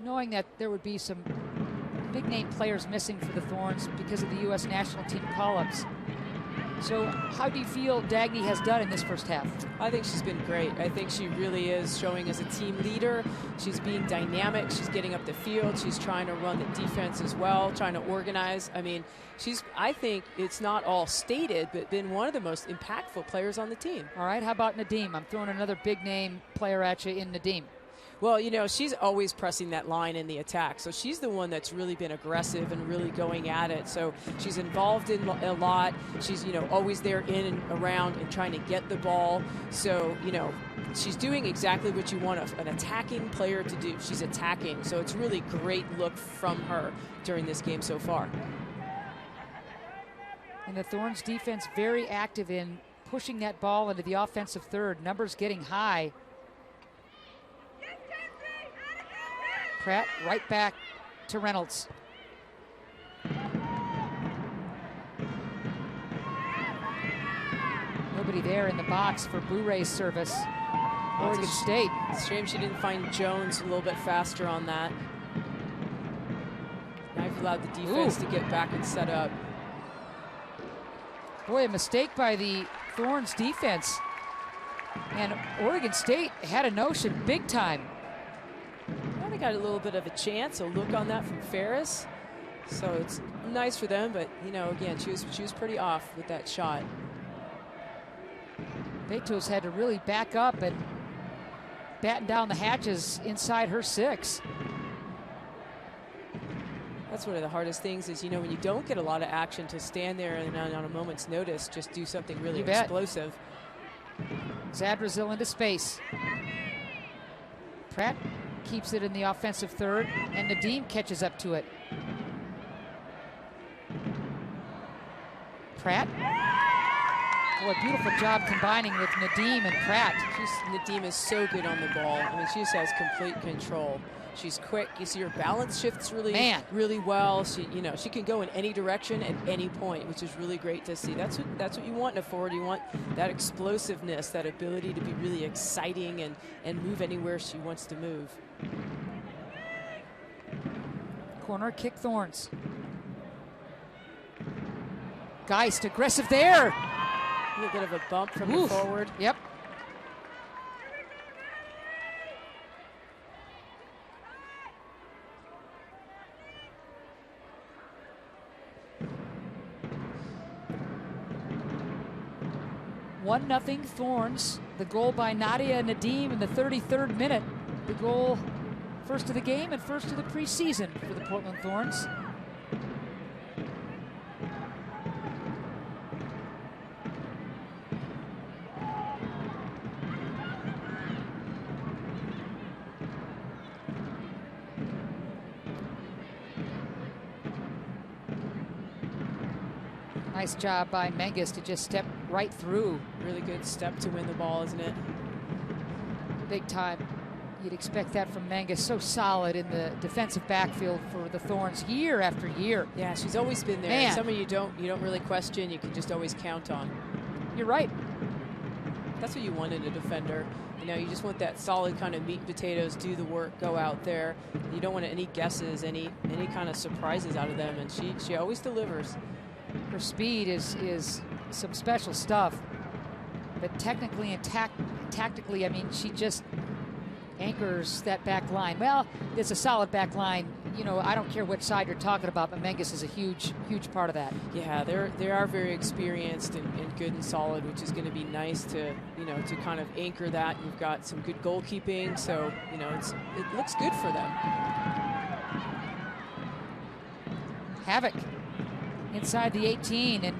knowing that there would be some big-name players missing for the Thorns because of the U.S. national team call-ups. So how do you feel Dagny has done in this first half? I think she's been great. I think she really is showing as a team leader. She's being dynamic. She's getting up the field. She's trying to run the defense as well, trying to organize. I mean, I think it's not all stated, but been one of the most impactful players on the team. All right, how about Nadim? I'm throwing another big name player at you in Nadim. Well, you know, she's always pressing that line in the attack. So she's the one that's really been aggressive and really going at it. So she's involved in a lot. She's, you know, always there in and around and trying to get the ball. So, you know, she's doing exactly what you want an attacking player to do. She's attacking. So it's really great look from her during this game so far. And the Thorns defense very active in pushing that ball into the offensive third. Numbers getting high. Pratt right back to Reynolds. Nobody there in the box for Bourré's service. Oregon State. It's a shame she didn't find Jones a little bit faster on that. Now you've allowed the defense to get back and set up. Boy, a mistake by the Thorns defense. And Oregon State had a notion big time. Well, they got a little bit of a chance, a look on that from Ferris. So it's nice for them, but, you know, again, she was pretty off with that shot. Betos had to really back up and batten down the hatches inside her 6. That's one of the hardest things is, you know, when you don't get a lot of action, to stand there and on a moment's notice, just do something really explosive. Zadrazil into space. Pratt keeps it in the offensive third, and Nadim catches up to it. Pratt. Boy, beautiful job combining with Nadim and Pratt. Nadim is so good on the ball. I mean, she just has complete control. She's quick. You see her balance shifts really well. She, you know, she can go in any direction at any point, which is really great to see. That's what you want in a forward. You want that explosiveness, that ability to be really exciting and move anywhere she wants to move. Corner kick, Thorns. Geist aggressive there. A little bit of a bump from the forward. Yep. One nothing Thorns. The goal by Nadia Nadim in the 33rd minute. The goal first of the game and first of the preseason for the Portland Thorns. Nice job by Menges to just step right through. Really good step to win the ball, isn't it? Big time. You'd expect that from Menges. So solid in the defensive backfield for the Thorns year after year. Yeah, she's always been there. Man. Someone you don't really question. You can just always count on. You're right. That's what you want in a defender. You know, you just want that solid kind of meat and potatoes, do the work, go out there. You don't want any guesses, any kind of surprises out of them, and she always delivers. Her speed is some special stuff, but technically and tactically, I mean, she just anchors that back line. Well, it's a solid back line. You know, I don't care which side you're talking about, but Menges is a huge part of that. Yeah, they are very experienced and good and solid, which is going to be nice to, you know, to kind of anchor that. You've got some good goalkeeping, so, you know, it looks good for them. Havoc inside the 18, and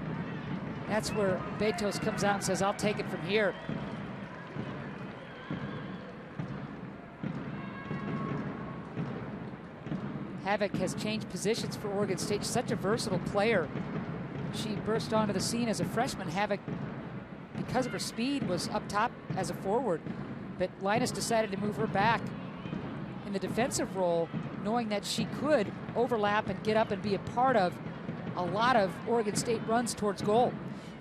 that's where Betos comes out and says, I'll take it from here. Havoc has changed positions for Oregon State. Such a versatile player. She burst onto the scene as a freshman. Havoc, because of her speed, was up top as a forward, but Linus decided to move her back in the defensive role, knowing that she could overlap and get up and be a part of a lot of Oregon State runs towards goal.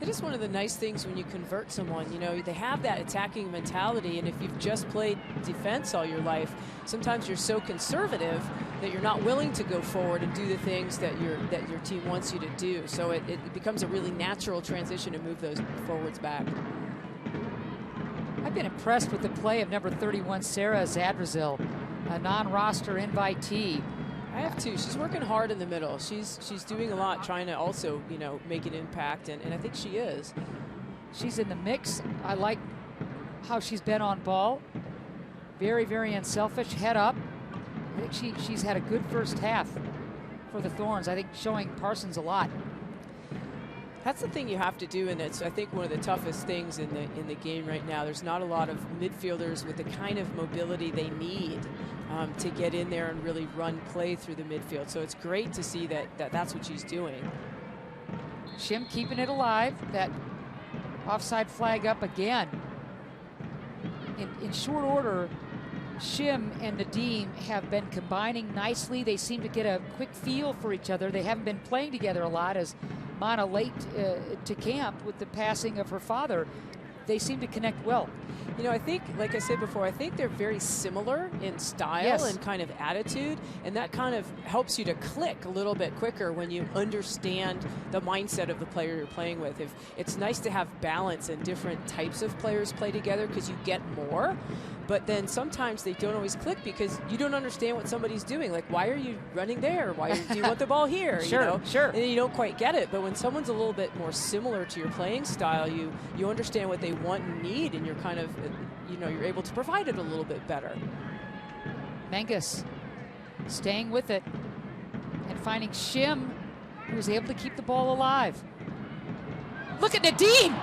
It is one of the nice things when you convert someone. You know, they have that attacking mentality, and if you've just played defense all your life, sometimes you're so conservative that you're not willing to go forward and do the things that your team wants you to do. So it becomes a really natural transition to move those forwards back. I've been impressed with the play of number 31, Sarah Zadrazil, a non-roster invitee. I have too. She's working hard in the middle. She's doing a lot, trying to also, you know, make an impact, and I think she is. She's in the mix. I like how she's been on ball. Very, very unselfish, head up. I think she's had a good first half for the Thorns. I think showing Parsons a lot. That's the thing you have to do, and it's, I think, one of the toughest things in the game right now. There's not a lot of midfielders with the kind of mobility they need to get in there and really run play through the midfield. So it's great to see that's what she's doing. Shim keeping it alive. That offside flag up again. In short order, Shim and Nadim have been combining nicely. They seem to get a quick feel for each other. They haven't been playing together a lot, as Mana late to camp with the passing of her father. They seem to connect well. You know, I think, like I said before, I think they're very similar in style and kind of attitude, and that kind of helps you to click a little bit quicker when you understand the mindset of the player you're playing with. If it's nice to have balance and different types of players play together because you get more, but then sometimes they don't always click because you don't understand what somebody's doing. Like, why are you running there? Why do you want the ball here? Sure, you know? sure. And you don't quite get it. But when someone's a little bit more similar to your playing style, you understand what they want and need, and you're kind of, you know, you're able to provide it a little bit better. Menges staying with it and finding Shim, who's able to keep the ball alive. Look at Nadim!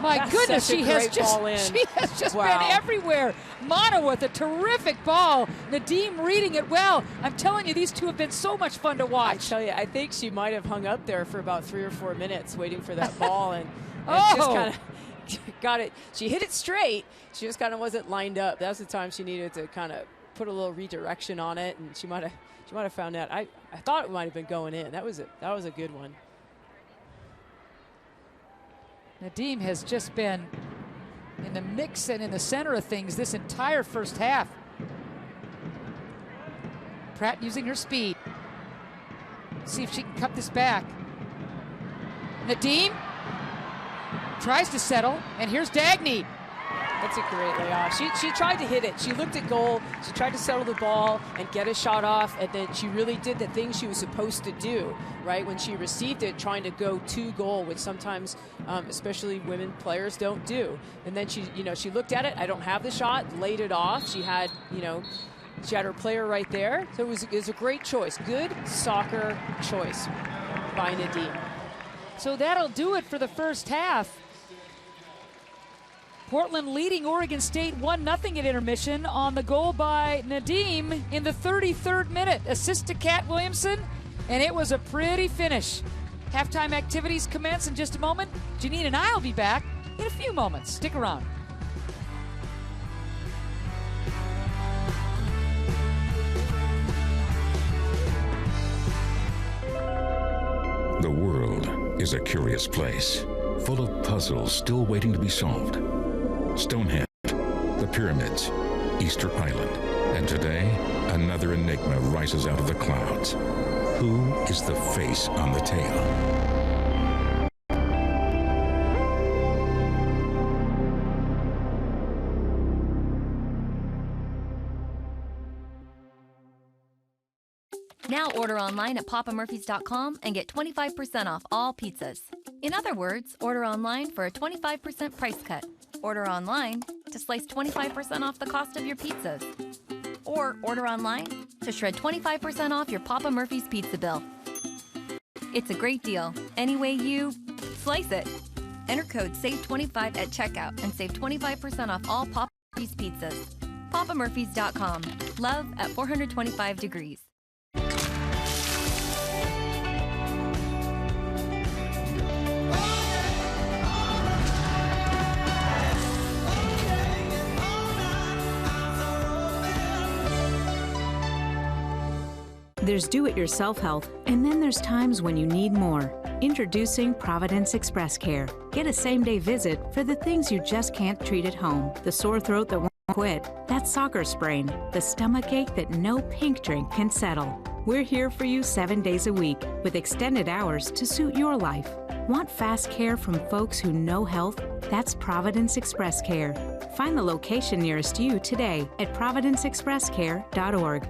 My goodness, she has just been everywhere. Mana with a terrific ball. Nadim reading it well. I'm telling you, these two have been so much fun to watch. I tell you, I think she might have hung up there for about 3 or 4 minutes waiting for that ball, and just kind of got it. She hit it straight. She just kind of wasn't lined up. That's the time she needed to kind of put a little redirection on it, and she might have found that. I thought it might have been going in. That was a good one. Nadim has just been in the mix and in the center of things this entire first half. Pratt using her speed. See if she can cut this back. Nadim tries to settle, and here's Dagny. That's a great layoff. She tried to hit it. She looked at goal. She tried to settle the ball and get a shot off, and then she really did the thing she was supposed to do, right? When she received it, trying to go to goal, which sometimes, especially women players, don't do. And then she looked at it. I don't have the shot. Laid it off. She had her player right there. So it was a great choice. Good soccer choice by Nadim. So that'll do it for the first half. Portland leading Oregon State 1-0 at intermission on the goal by Nadim in the 33rd minute. Assist to Kat Williamson, and it was a pretty finish. Halftime activities commence in just a moment. Janine and I will be back in a few moments. Stick around. The world is a curious place, full of puzzles still waiting to be solved. Stonehenge, the pyramids, Easter Island, and today, another enigma rises out of the clouds. Who is the face on the tail? Now order online at papamurphys.com and get 25% off all pizzas. In other words, order online for a 25% price cut. Order online to slice 25% off the cost of your pizzas. Or order online to shred 25% off your Papa Murphy's pizza bill. It's a great deal, any way you slice it. Enter code SAVE25 at checkout and save 25% off all Papa Murphy's pizzas. PapaMurphys.com. Love at 425 degrees. There's do-it-yourself health, and then there's times when you need more. Introducing Providence Express Care. Get a same-day visit for the things you just can't treat at home. The sore throat that won't quit, that soccer sprain, the stomach ache that no pink drink can settle. We're here for you 7 days a week with extended hours to suit your life. Want fast care from folks who know health? That's Providence Express Care. Find the location nearest you today at providenceexpresscare.org.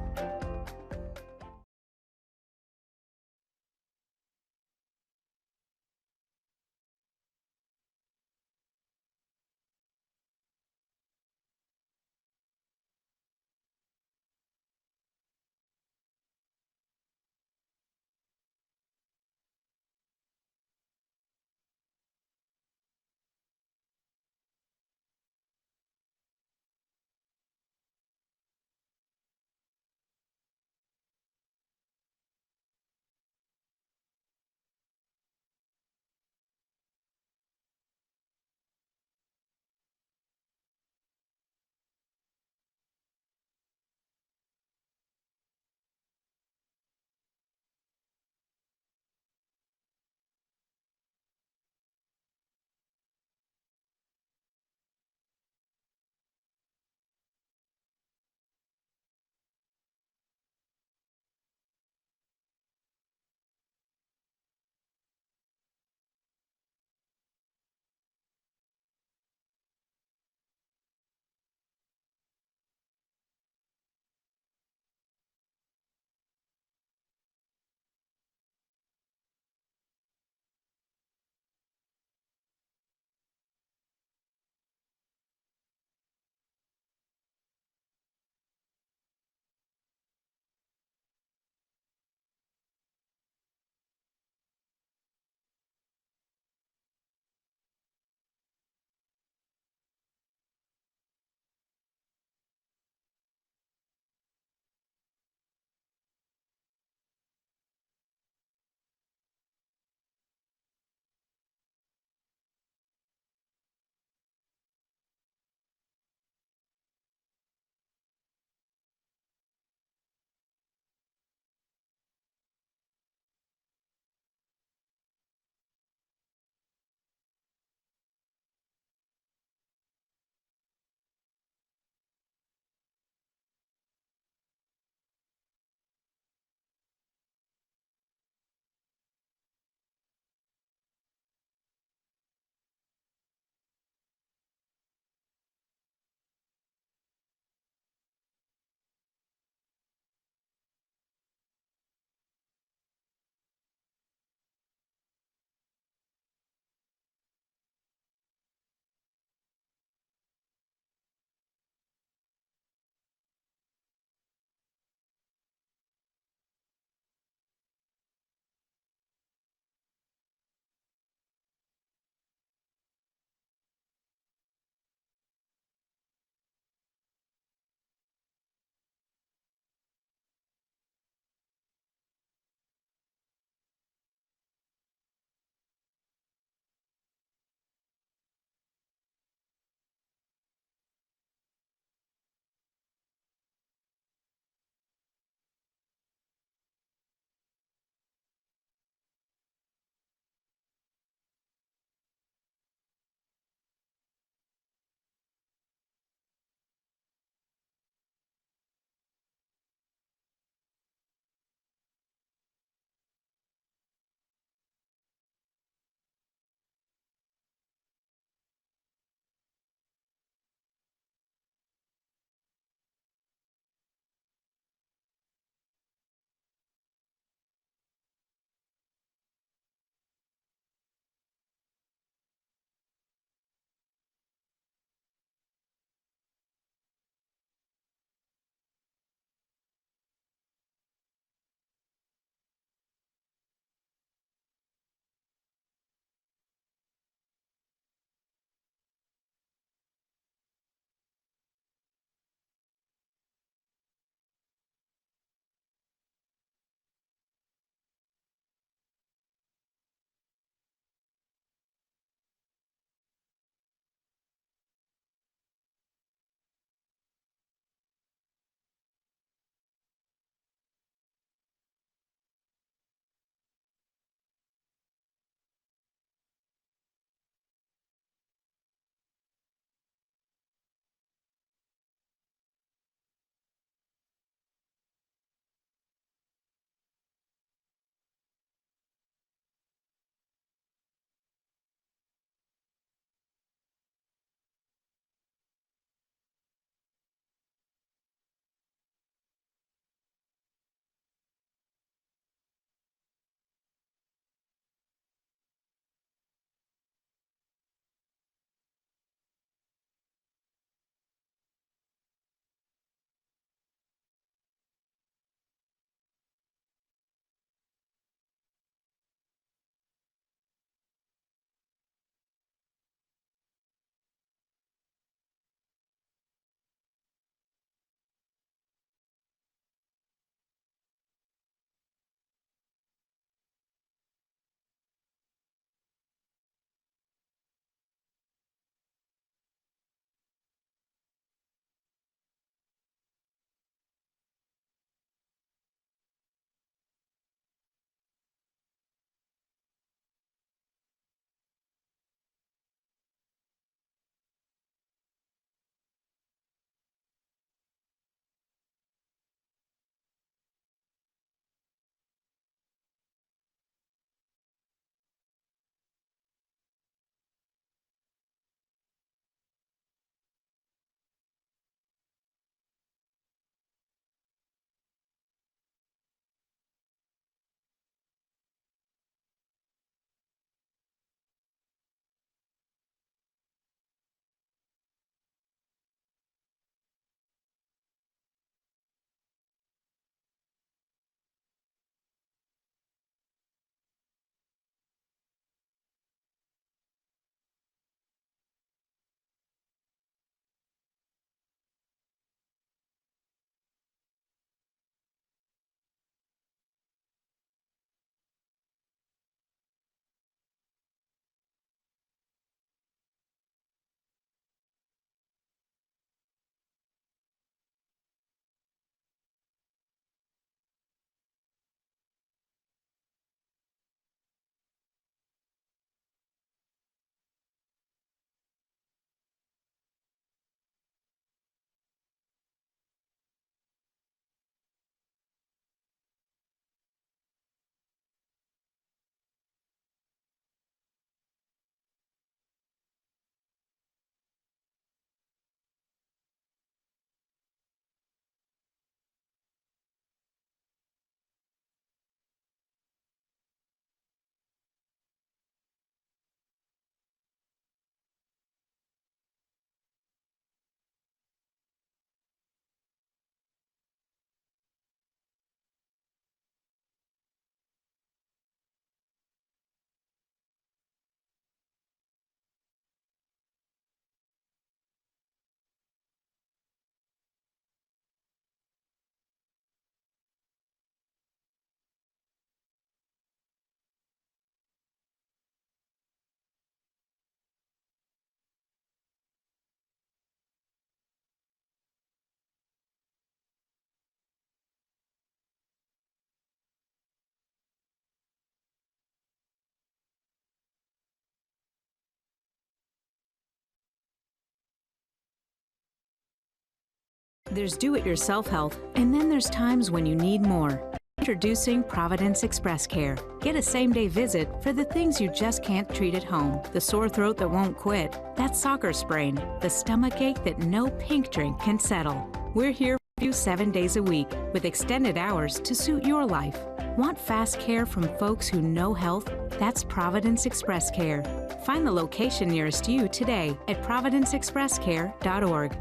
There's do-it-yourself health, and then there's times when you need more. Introducing Providence Express Care. Get a same-day visit for the things you just can't treat at home. The sore throat that won't quit, that soccer sprain, the stomach ache that no pink drink can settle. We're here for you 7 days a week with extended hours to suit your life. Want fast care from folks who know health? That's Providence Express Care. Find the location nearest you today at providenceexpresscare.org.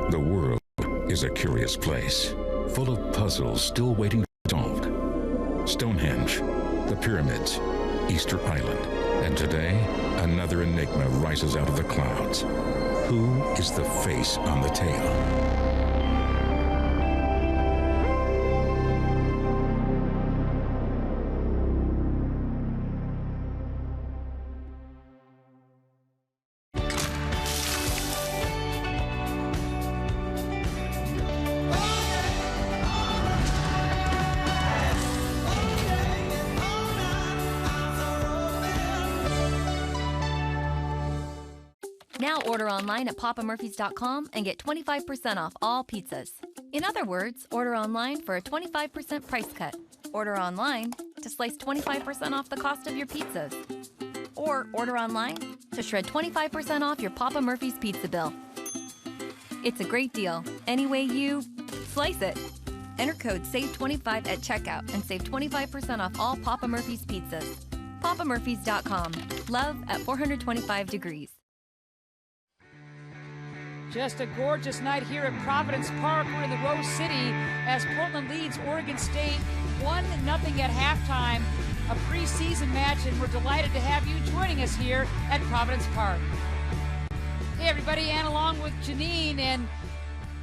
The world is a curious place, full of puzzles still waiting to be solved. Stonehenge, the pyramids, Easter Island, and today, another enigma rises out of the clouds. Who is the face on the tail? Now order online at papamurphys.com and get 25% off all pizzas. In other words, order online for a 25% price cut. Order online to slice 25% off the cost of your pizzas. Or order online to shred 25% off your Papa Murphy's pizza bill. It's a great deal, any way you slice it. Enter code SAVE25 at checkout and save 25% off all Papa Murphy's pizzas. papamurphys.com. Love at 425 degrees. Just a gorgeous night here at Providence Park. We're in the Rose City as Portland leads Oregon State 1-0 at halftime. A preseason match, and we're delighted to have you joining us here at Providence Park. Hey everybody, and along with Janine, and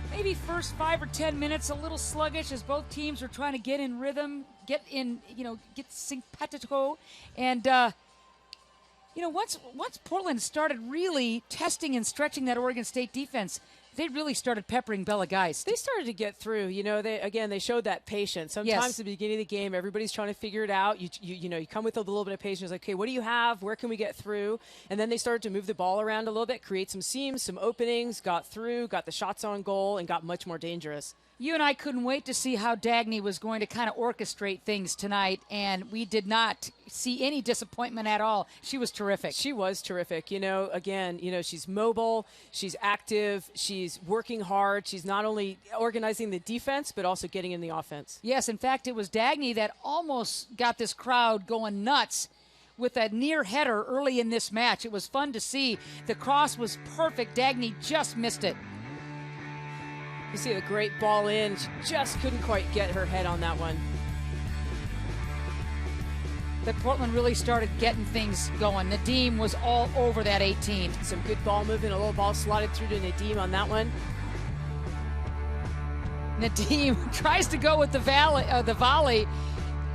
maybe first 5 or 10 minutes a little sluggish as both teams are trying to get in rhythm, get simpatico, and once Portland started really testing and stretching that Oregon State defense, they really started peppering Bella Geist. They started to get through. They showed that patience. Sometimes Yes. at the beginning of the game, everybody's trying to figure it out. You come with a little bit of patience, like, okay, what do you have? Where can we get through? And then they started to move the ball around a little bit, create some seams, some openings, got through, got the shots on goal, and got much more dangerous. You and I couldn't wait to see how Dagny was going to kind of orchestrate things tonight, and we did not see any disappointment at all. She was terrific. She was terrific. She's mobile, she's active, she's working hard. She's not only organizing the defense, but also getting in the offense. Yes, in fact, it was Dagny that almost got this crowd going nuts with a near header early in this match. It was fun to see. The cross was perfect. Dagny just missed it. You see a great ball in. She just couldn't quite get her head on that one. But Portland really started getting things going. Nadim was all over that 18. Some good ball movement. A little ball slotted through to Nadim on that one. Nadim tries to go with the volley.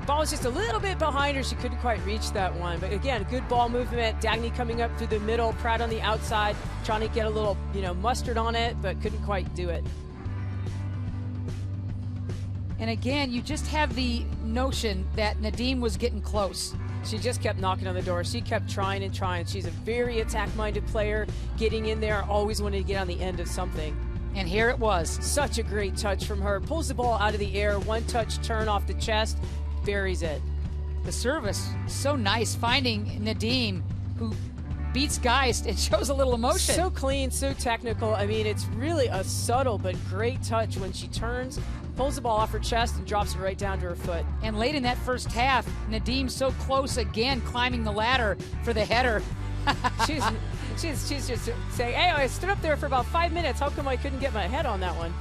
Ball was just a little bit behind her. She couldn't quite reach that one. But again, good ball movement. Dagny coming up through the middle. Pratt on the outside, trying to get a little, mustard on it, but couldn't quite do it. And again, you just have the notion that Nadim was getting close. She just kept knocking on the door. She kept trying and trying. She's a very attack-minded player, getting in there, always wanting to get on the end of something. And here it was. Such a great touch from her. Pulls the ball out of the air, one-touch turn off the chest, buries it. The service, so nice, finding Nadim, who beats Geist. It shows a little emotion. So clean, so technical. I mean, it's really a subtle but great touch when she turns, pulls the ball off her chest, and drops it right down to her foot. And late in that first half, Nadim so close again, climbing the ladder for the header. she's just saying, hey, I stood up there for about 5 minutes. How come I couldn't get my head on that one?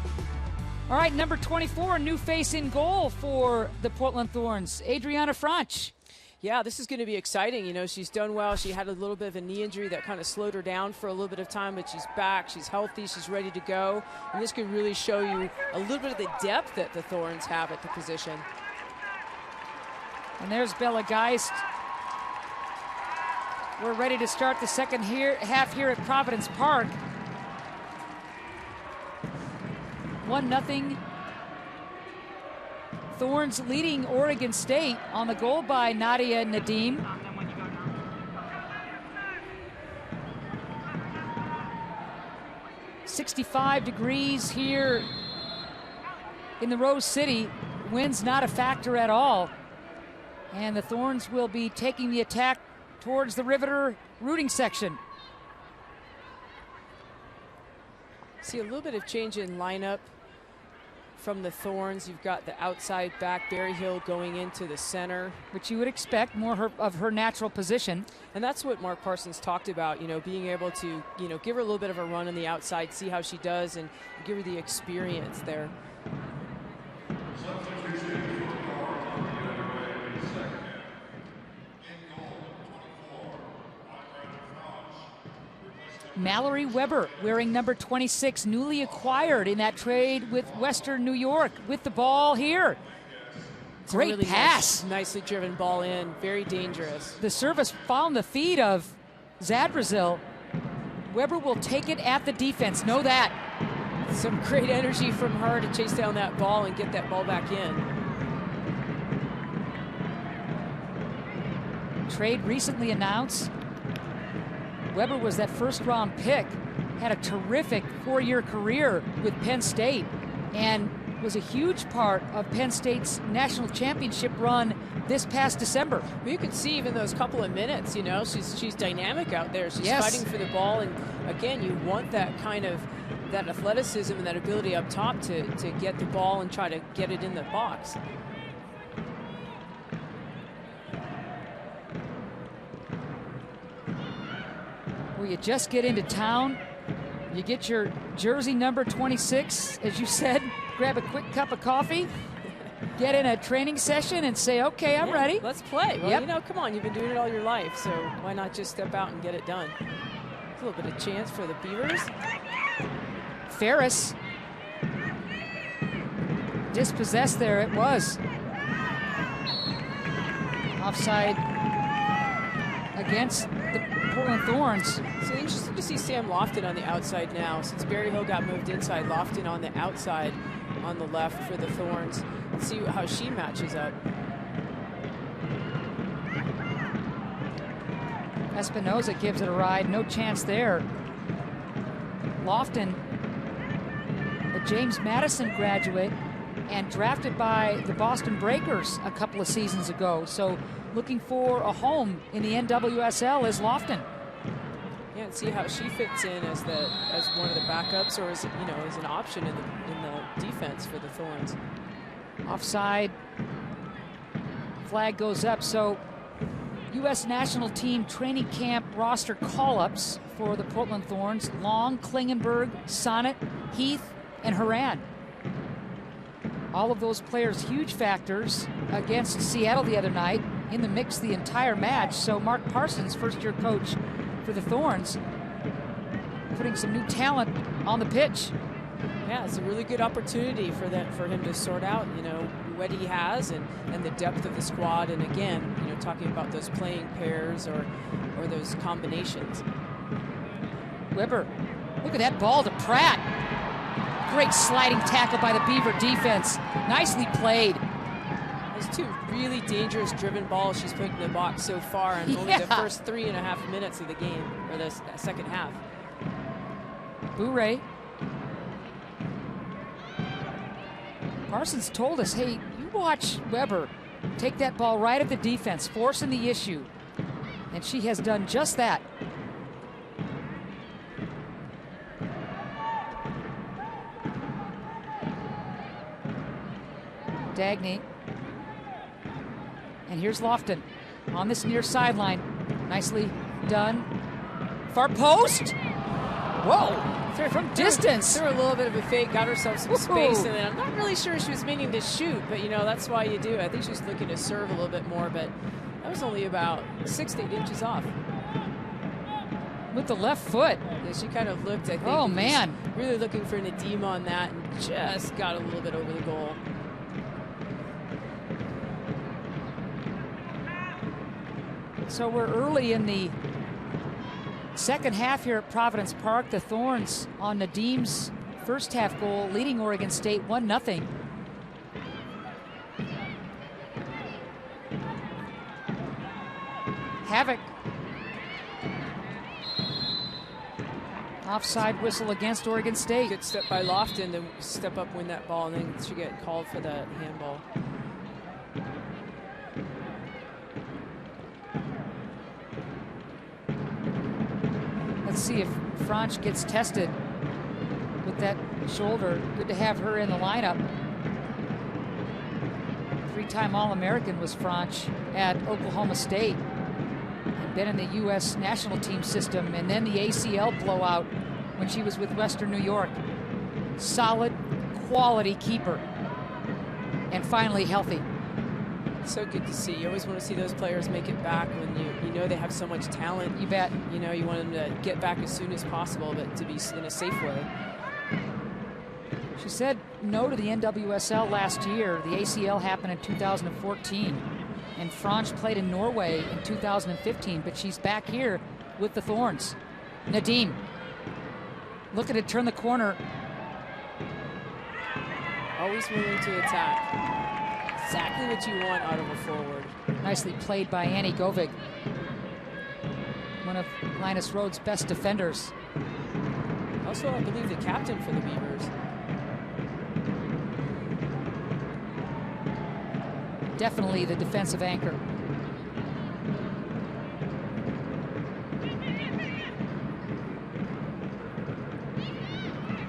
All right, number 24, a new face in goal for the Portland Thorns, Adriana Franch. Yeah, this is going to be exciting. She's done well. She had a little bit of a knee injury that kind of slowed her down for a little bit of time, but she's back. She's healthy. She's ready to go. And this could really show you a little bit of the depth that the Thorns have at the position. And there's Bella Geist. We're ready to start the second half here at Providence Park. 1-0. Thorns leading Oregon State on the goal by Nadia Nadim. 65 degrees here in the Rose City. Wind's not a factor at all. And the Thorns will be taking the attack towards the Riveter rooting section. See a little bit of change in lineup from the Thorns. You've got the outside back, Berryhill, going into the center. Which you would expect, more of her natural position. And that's what Mark Parsons talked about, you know, being able to, you know, give her a little bit of a run on the outside, see how she does, and give her the experience there. Mallory Weber, wearing number 26, newly acquired in that trade with Western New York, with the ball here. Great really pass. Nicely driven ball in, very dangerous. The service found the feet of Zadrazil. Weber will take it at the defense, know that. Some great energy from her to chase down that ball and get that ball back in. Trade recently announced. Weber was that first-round pick, had a terrific 4-year career with Penn State, and was a huge part of Penn State's national championship run this past December. Well, you could see even those couple of minutes, you know, she's dynamic out there. She's fighting for the ball, and again, you want that kind of that athleticism and that ability up top to get the ball and try to get it in the box. Well, you just get into town, you get your jersey number 26, as you said, grab a quick cup of coffee, get in a training session and say, okay, I'm ready. Let's play. Well, you know, come on, you've been doing it all your life, so why not just step out and get it done? A little bit of chance for the Beavers. Ferris dispossessed there, it was. Offside against the Portland Thorns. So interesting to see Sam Lofton on the outside now. Since Berryhill got moved inside, Lofton on the outside on the left for the Thorns. Let's see how she matches up. Espinoza gives it a ride, no chance there. Lofton, a James Madison graduate and drafted by the Boston Breakers a couple of seasons ago. So looking for a home in the NWSL is Lofton. Yeah, and see how she fits in as one of the backups, or as, you know, as an option in the defense for the Thorns. Offside. Flag goes up. So U.S. national team training camp roster call-ups for the Portland Thorns: Long, Klingenberg, Sonnet, Heath, and Horan. All of those players huge factors against Seattle the other night, in the mix the entire match. So Mark Parsons, first-year coach for the Thorns, putting some new talent on the pitch. Yeah, it's a really good opportunity for him to sort out, you know, what he has and the depth of the squad. And again, you know, talking about those playing pairs or those combinations. Weber, look at that ball to Pratt. Great sliding tackle by the Beaver defense. Nicely played. Those two really dangerous driven balls she's put in the box so far in only the first 3.5 minutes of the game, or the second half. Bourret. Parsons told us, hey, you watch Weber take that ball right at the defense, forcing the issue. And she has done just that. Dagny. And here's Lofton on this near sideline. Nicely done. Far post. Whoa. From distance. Threw a little bit of a fake, got herself some space, and then I'm not really sure she was meaning to shoot, but you know, that's why you do it. I think she was looking to serve a little bit more, but that was only about 6 to 8 inches off. With the left foot. Yeah, she kind of looked, I think. Oh, man. Really looking for Nadim on that, and just got a little bit over the goal. So we're early in the second half here at Providence Park. The Thorns on Nadim's first half goal, leading Oregon State 1-0. Havoc Offside whistle against Oregon State. Good step by Lofton to step up, win that ball, and then she get called for the handball. Let's see if Franch gets tested with that shoulder. Good to have her in the lineup. Three-time All-American was Franch at Oklahoma State. Had been in the U.S. national team system, and then the ACL blowout when she was with Western New York. Solid, quality keeper. And finally healthy. So good to see. You always want to see those players make it back when you know they have so much talent. You bet. You know, you want them to get back as soon as possible, but to be in a safe way. She said no to the NWSL last year. The ACL happened in 2014. And Franch played in Norway in 2015, but she's back here with the Thorns. Nadim looking to turn the corner. Always willing to attack. Exactly what you want out of a forward. Nicely played by Annie Govig, one of Linus Rhodes' best defenders. Also, I believe the captain for the Beavers. Definitely the defensive anchor.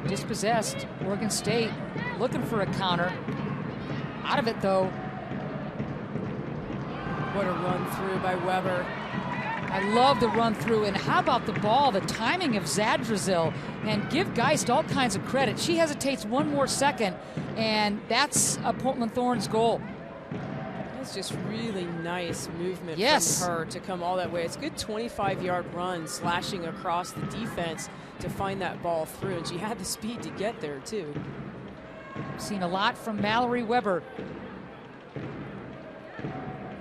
Dispossessed, Oregon State looking for a counter. Out of it though. What a run through by Weber. I love the run through, and how about the ball, the timing of Zadrazil, and give Geist all kinds of credit. She hesitates one more second, and that's a Portland Thorns goal. That's just really nice movement Yes. from her to come all that way. It's a good 25-yard run, slashing across the defense to find that ball through, and she had the speed to get there too. Seen a lot from Mallory Weber,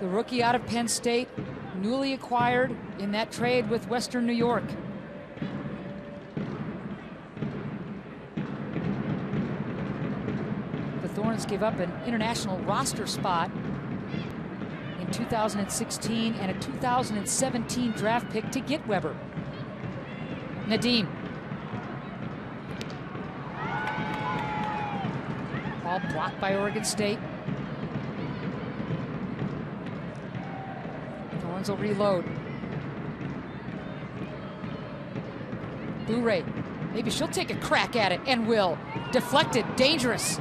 the rookie out of Penn State, newly acquired in that trade with Western New York. The Thorns gave up an international roster spot in 2016 and a 2017 draft pick to get Weber. Nadim. Ball blocked by Oregon State. Thorns will reload. Bourret. Maybe she'll take a crack at it and will. Deflected. Dangerous.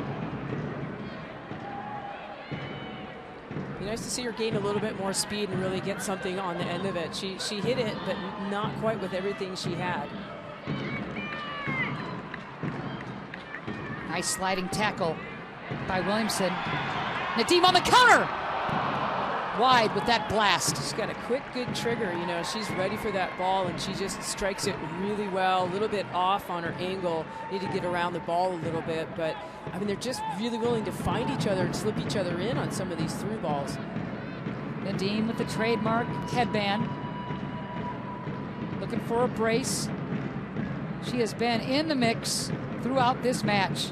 Be nice to see her gain a little bit more speed and really get something on the end of it. She hit it, but not quite with everything she had. Nice sliding tackle by Williamson. Nadim on the counter. Wide with that blast. She's got a quick, good trigger. You know, she's ready for that ball, and she just strikes it really well. A little bit off on her angle. Need to get around the ball a little bit, but I mean, they're just really willing to find each other and slip each other in on some of these through balls. Nadim with the trademark headband. Looking for a brace. She has been in the mix throughout this match.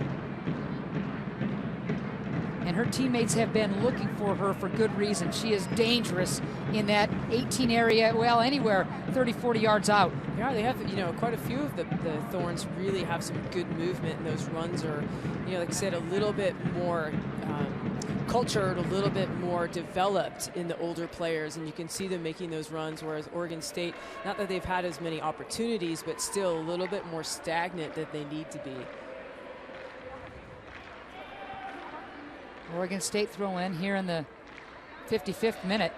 And her teammates have been looking for her for good reason. She is dangerous in that 18 area, well, anywhere 30, 40 yards out. Yeah, they have, you know, quite a few of the Thorns really have some good movement, and those runs are, you know, like I said, a little bit more cultured, a little bit more developed in the older players, and you can see them making those runs, whereas Oregon State, not that they've had as many opportunities, but still a little bit more stagnant than they need to be. Oregon State throw in here in the 55th minute.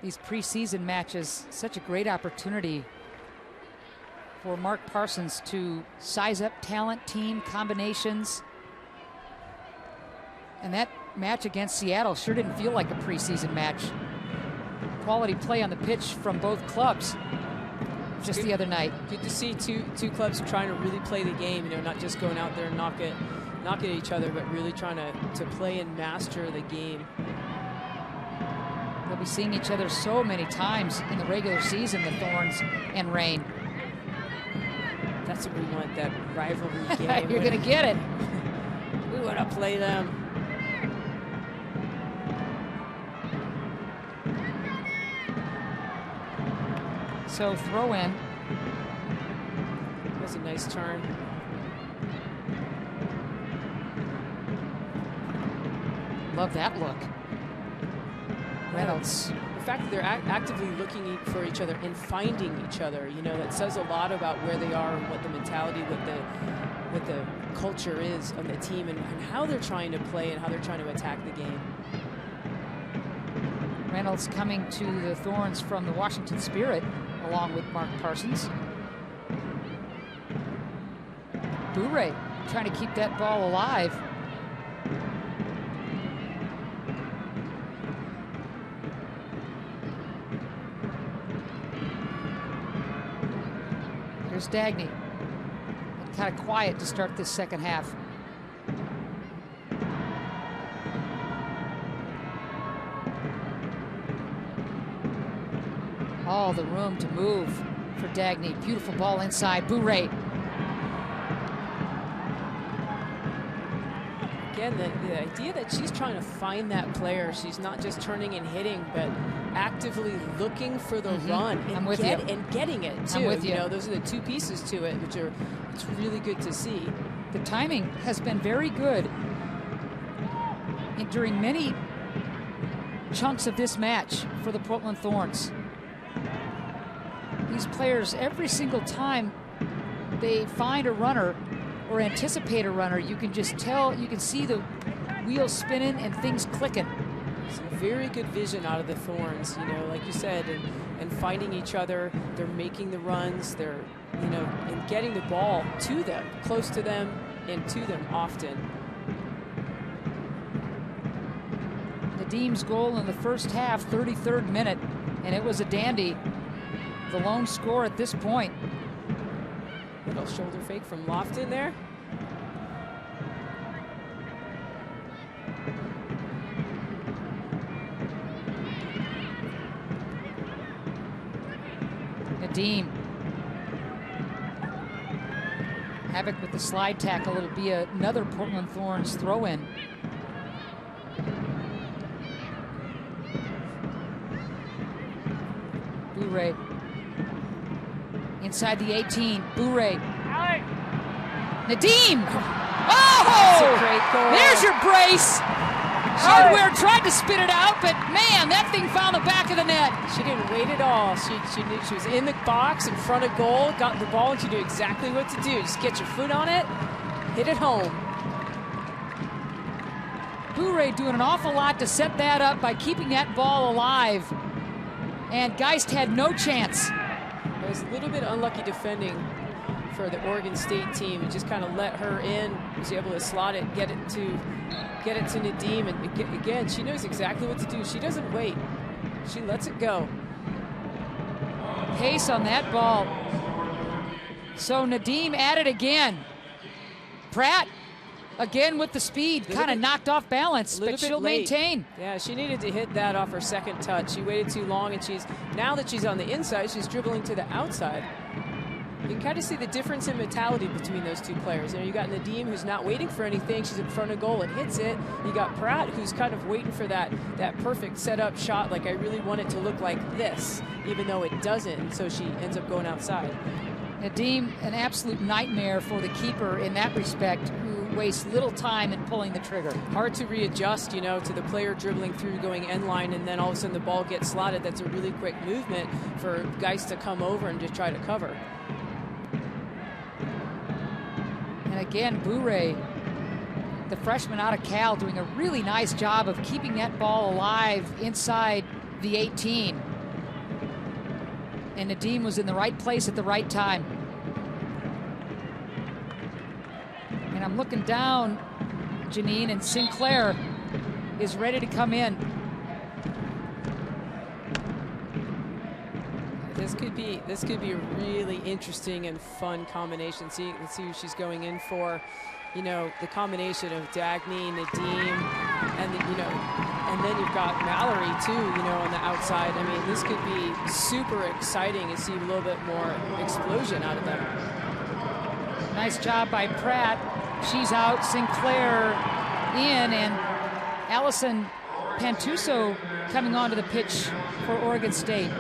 These preseason matches, such a great opportunity for Mark Parsons to size up talent, team combinations. And that match against Seattle sure didn't feel like a preseason match. Quality play on the pitch from both clubs just the other night. Good to see two clubs trying to really play the game, you know, not just going out there and knocking at each other, but really trying to play and master the game. They'll be seeing each other so many times in the regular season, the Thorns and Reign. That's what we want, that rivalry game. You're going to get it. We want to play them. So throw in. That was a nice turn. Love that look. Reynolds. The fact that they're actively looking for each other and finding each other, you know, that says a lot about where they are and what the mentality, what the culture is of the team, and how they're trying to play and how they're trying to attack the game. Reynolds coming to the Thorns from the Washington Spirit, along with Mark Parsons. Bourret trying to keep that ball alive. Here's Dagny. Kind of quiet to start this second half. All the room to move for Dagny. Beautiful ball inside. Bourret. Again, the idea that she's trying to find that player. She's not just turning and hitting, but actively looking for the run and, and getting it too. I'm with you. You know, those are the two pieces to it, which are it's really good to see. The timing has been very good during many chunks of this match for the Portland Thorns. These players, every single time they find a runner or anticipate a runner, you can just tell, you can see the wheels spinning and things clicking. Some very good vision out of the Thorns, you know, like you said, and finding each other. They're making the runs, they're, you know, and getting the ball to them, close to them, and to them often. Nadim's goal in the first half, 33rd minute, and it was a dandy. The lone score at this point. Little shoulder fake from Lofton there. Nadim. Havoc with the slide tackle. It'll be another Portland Thorns throw-in. Bourret. Inside the 18. Bourret. Nadim! Oh! That's a great goal. There's your brace. Hardware tried to spin it out, but man, that thing found the back of the net. She didn't wait at all. She knew she was in the box in front of goal, got the ball, and she knew exactly what to do. Just get your foot on it, hit it home. Bourret doing an awful lot to set that up by keeping that ball alive. And Geist had no chance. It was a little bit unlucky defending for the Oregon State team. It just kind of let her in, was able to slot it, get it to Nadim, and again, she knows exactly what to do. She doesn't wait. She lets it go. Pace on that ball. So Nadim at it again. Pratt again with the speed, kind of knocked off balance, but she'll maintain. Yeah, she needed to hit that off her second touch. She waited too long, and now that she's on the inside, she's dribbling to the outside. You can kind of see the difference in mentality between those two players. You know, you got Nadim, who's not waiting for anything. She's in front of goal and hits it. You got Pratt, who's kind of waiting for that perfect setup shot. Like, I really want it to look like this, even though it doesn't. So she ends up going outside. Nadim, an absolute nightmare for the keeper in that respect, who wastes little time in pulling the trigger. Hard to readjust, you know, to the player dribbling through, going end line, and then all of a sudden the ball gets slotted. That's a really quick movement for guys to come over and just try to cover. And again, Bourret, the freshman out of Cal, doing a really nice job of keeping that ball alive inside the 18. And Nadim was in the right place at the right time. And I'm looking down, Janine, and Sinclair is ready to come in. This could be a really interesting and fun combination. Let's see who she's going in for. You know, the combination of Dagny, Nadim, and then you've got Mallory too, you know, on the outside. I mean, this could be super exciting and see a little bit more explosion out of them. Nice job by Pratt. She's out, Sinclair in, and Allison Pantuso coming onto the pitch for Oregon State.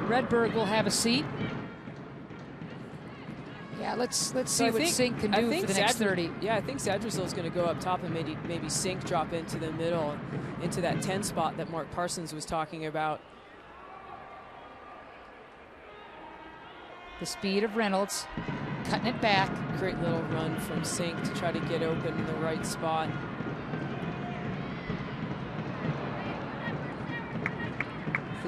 Redberg will have a seat. Yeah, let's see what Sink can do for the next 30. Yeah, I think Zadrazil is going to go up top and maybe Sink drop into the middle, into that 10 spot that Mark Parsons was talking about. The speed of Reynolds, cutting it back. Great little run from Sink to try to get open in the right spot.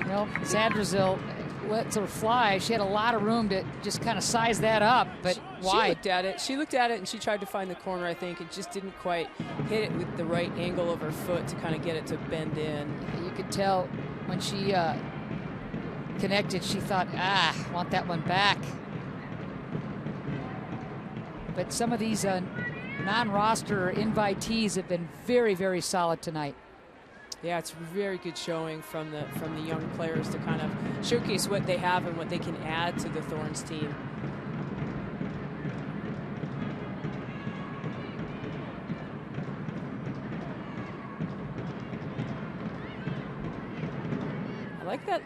Well, Zadrazil lets her fly. She had a lot of room to just kind of size that up, but wide. She looked at it. She looked at it and she tried to find the corner, I think, and just didn't quite hit it with the right angle of her foot to kind of get it to bend in. You could tell when she connected, she thought, I want that one back. But some of these non-roster invitees have been very, very solid tonight. Yeah, it's very good showing from the young players to kind of showcase what they have and what they can add to the Thorns team.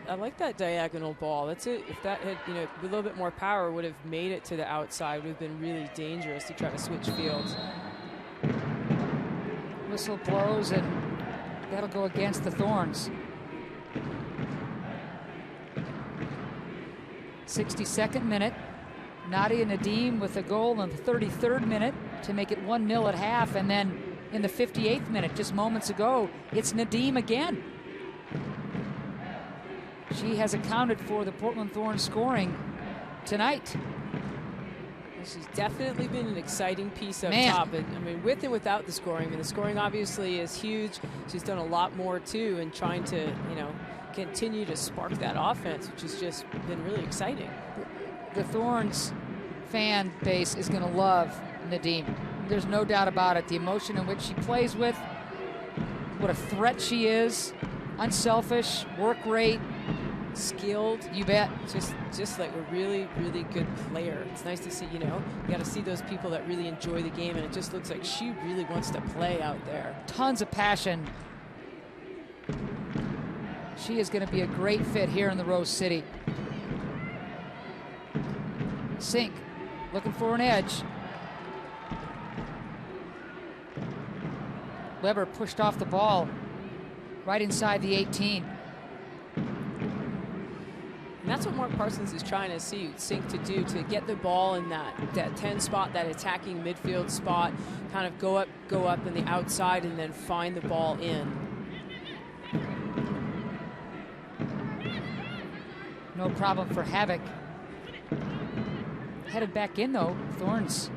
I like that diagonal ball. That's it. If that had, with a little bit more power, would have made it to the outside. Would have been really dangerous to try to switch fields. Whistle blows and that'll go against the Thorns. 62nd minute. Nadia Nadim with a goal in the 33rd minute to make it 1-0 at half. And then in the 58th minute, just moments ago, it's Nadim again. She has accounted for the Portland Thorns scoring tonight. She's definitely been an exciting piece up top. And, I mean, with and without the scoring. I mean, the scoring obviously is huge. She's done a lot more, too, and trying to, continue to spark that offense, which has just been really exciting. The Thorns fan base is going to love Nadim. There's no doubt about it. The emotion in which she plays with, what a threat she is, unselfish, work rate, skilled. You bet. Just like a really, really good player. It's nice to see, you got to see those people that really enjoy the game, and it just looks like she really wants to play out there. Tons of passion. She is going to be a great fit here in the Rose City. Sink, looking for an edge. Weber pushed off the ball right inside the 18. And that's what Mark Parsons is trying to see Sink to do, to get the ball in that 10 spot, that attacking midfield spot, kind of go up in the outside and then find the ball in. No problem for Havoc. Headed back in though, Thorns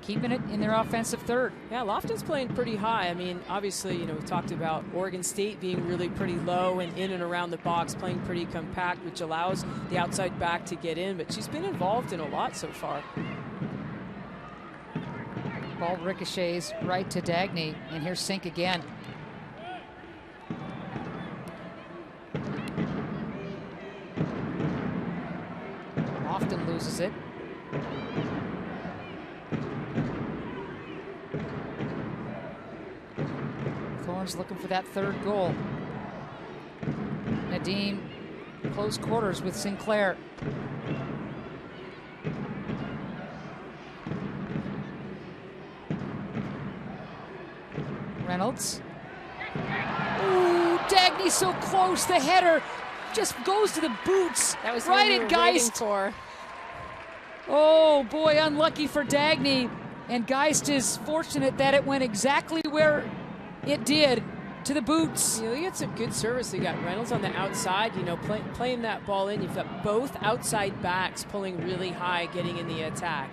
keeping it in their offensive third. Yeah, Lofton's playing pretty high. I mean, obviously, we talked about Oregon State being really pretty low and in and around the box, playing pretty compact, which allows the outside back to get in, but she's been involved in a lot so far. Ball ricochets right to Dagny, and here's Sink again. Lofton loses it. Thorns looking for that third goal. Nadim, close quarters with Sinclair. Reynolds. Ooh, Dagny so close. The header just goes to the boots. That was right at Geist. Oh boy, unlucky for Dagny. And Geist is fortunate that it went exactly where it did, to the boots. You get some good service. You got Reynolds on the outside, playing that ball in. You've got both outside backs pulling really high, getting in the attack.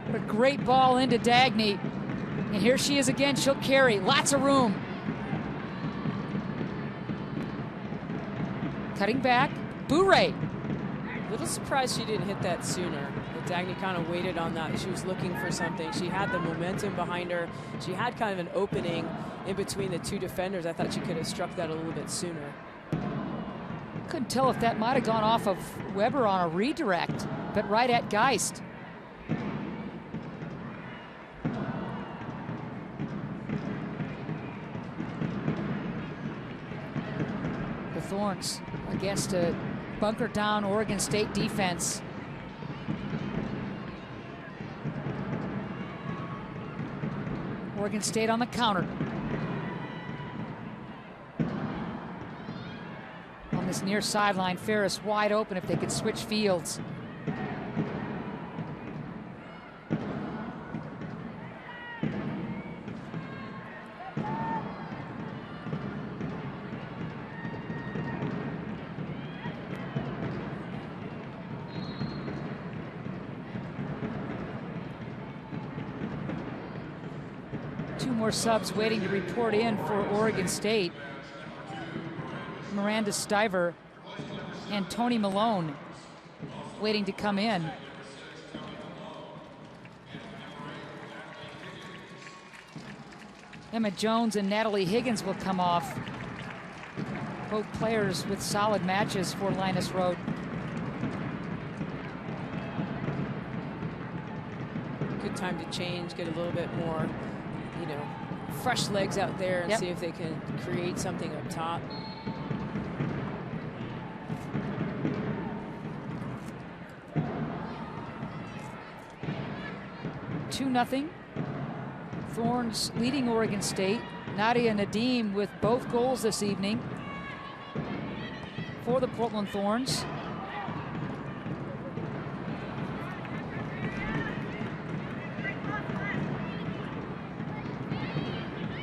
What a great ball into Dagny. And here she is again. She'll carry. Lots of room. Cutting back. Bourret. Little surprised she didn't hit that sooner. But Dagny kind of waited on that. She was looking for something. She had the momentum behind her. She had kind of an opening in between the two defenders. I thought she could have struck that a little bit sooner. Couldn't tell if that might have gone off of Weber on a redirect, but right at Geist. The Thorns against a bunker down Oregon State defense. Oregon State on the counter. On this near sideline, Ferris wide open if they could switch fields. Two more subs waiting to report in for Oregon State. Miranda Stiver and Tony Malone waiting to come in. Emma Jones and Natalie Higgins will come off. Both players with solid matches for Linus Road. Good time to change, get a little bit more, you know, fresh legs out there and see if they can create something up top. Nothing. Thorns leading Oregon State. Nadia Nadim with both goals this evening for the Portland Thorns.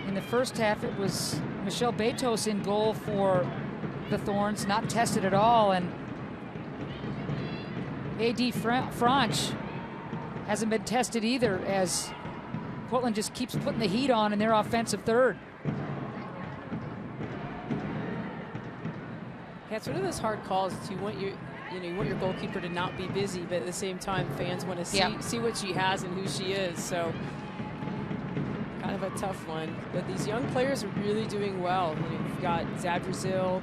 In the first half, it was Michelle Betos in goal for the Thorns, not tested at all, and A.D. Franch hasn't been tested either, as Portland just keeps putting the heat on in their offensive third. Yeah, it's one of those hard calls. You want your goalkeeper to not be busy, but at the same time, fans want to see what she has and who she is. So, kind of a tough one. But these young players are really doing well. You've got Zadrazil,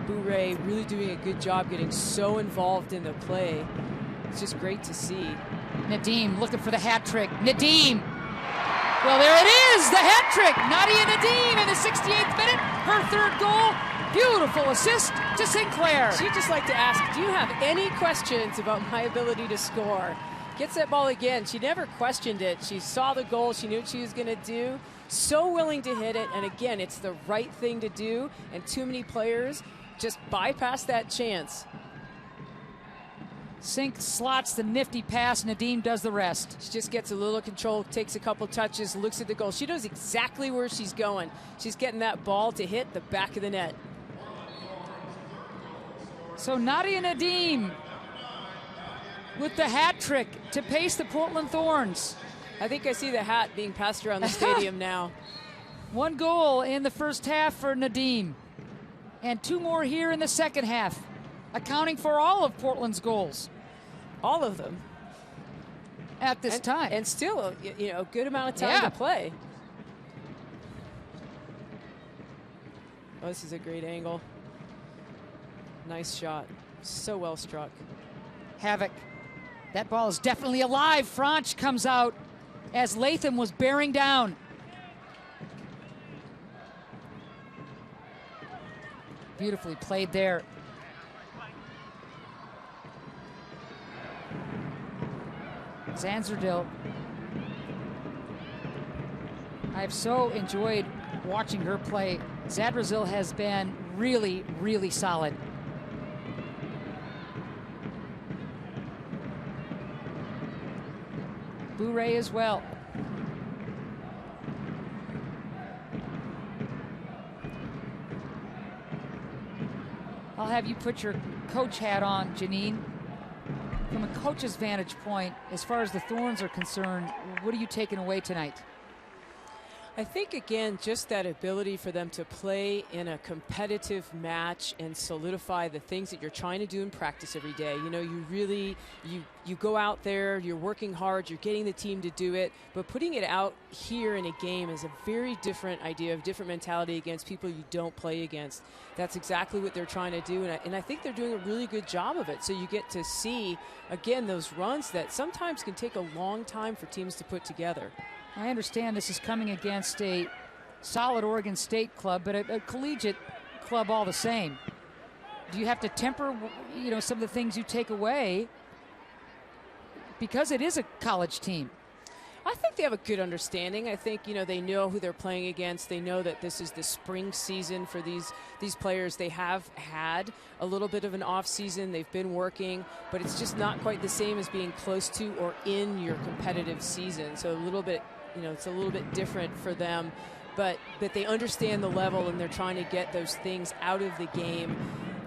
Bourret really doing a good job getting so involved in the play. It's just great to see. Nadim looking for the hat trick. Nadim! Well, there it is, the hat trick! Nadia Nadim in the 68th minute, her third goal. Beautiful assist to Sinclair. She'd just like to ask, do you have any questions about my ability to score? Gets that ball again. She never questioned it. She saw the goal. She knew what she was going to do. So willing to hit it. And again, it's the right thing to do. And too many players just bypass that chance. Sink slots the nifty pass. Nadim does the rest. She just gets a little control, takes a couple touches, looks at the goal. She knows exactly where she's going. She's getting that ball to hit the back of the net. So Nadia Nadim with the hat trick to pace the Portland Thorns. I think I see the hat being passed around the stadium now. One goal in the first half for Nadim, and two more here in the second half, accounting for all of Portland's goals. All of them. At this time. And still, a good amount of time to play. Oh, this is a great angle. Nice shot. So well struck. Havoc. That ball is definitely alive. Franch comes out as Latham was bearing down. Beautifully played there. Zanzerdil. I've so enjoyed watching her play. Zadrazil has been really, really solid. Bourret as well. I'll have you put your coach hat on, Janine. From a coach's vantage point, as far as the Thorns are concerned, what are you taking away tonight? I think, again, just that ability for them to play in a competitive match and solidify the things that you're trying to do in practice every day. You go out there, you're working hard, you're getting the team to do it, but putting it out here in a game is a very different idea, a different mentality against people you don't play against. That's exactly what they're trying to do, and I think they're doing a really good job of it. So you get to see, again, those runs that sometimes can take a long time for teams to put together. I understand this is coming against a solid Oregon State club, but a collegiate club all the same. do you have to temper, some of the things you take away because it is a college team? I think they have a good understanding. I think, they know who they're playing against. They know that this is the spring season for these players. They have had a little bit of an off season. They've been working, but it's just not quite the same as being close to or in your competitive season. So a little bit, it's a little bit different for them, but they understand the level and they're trying to get those things out of the game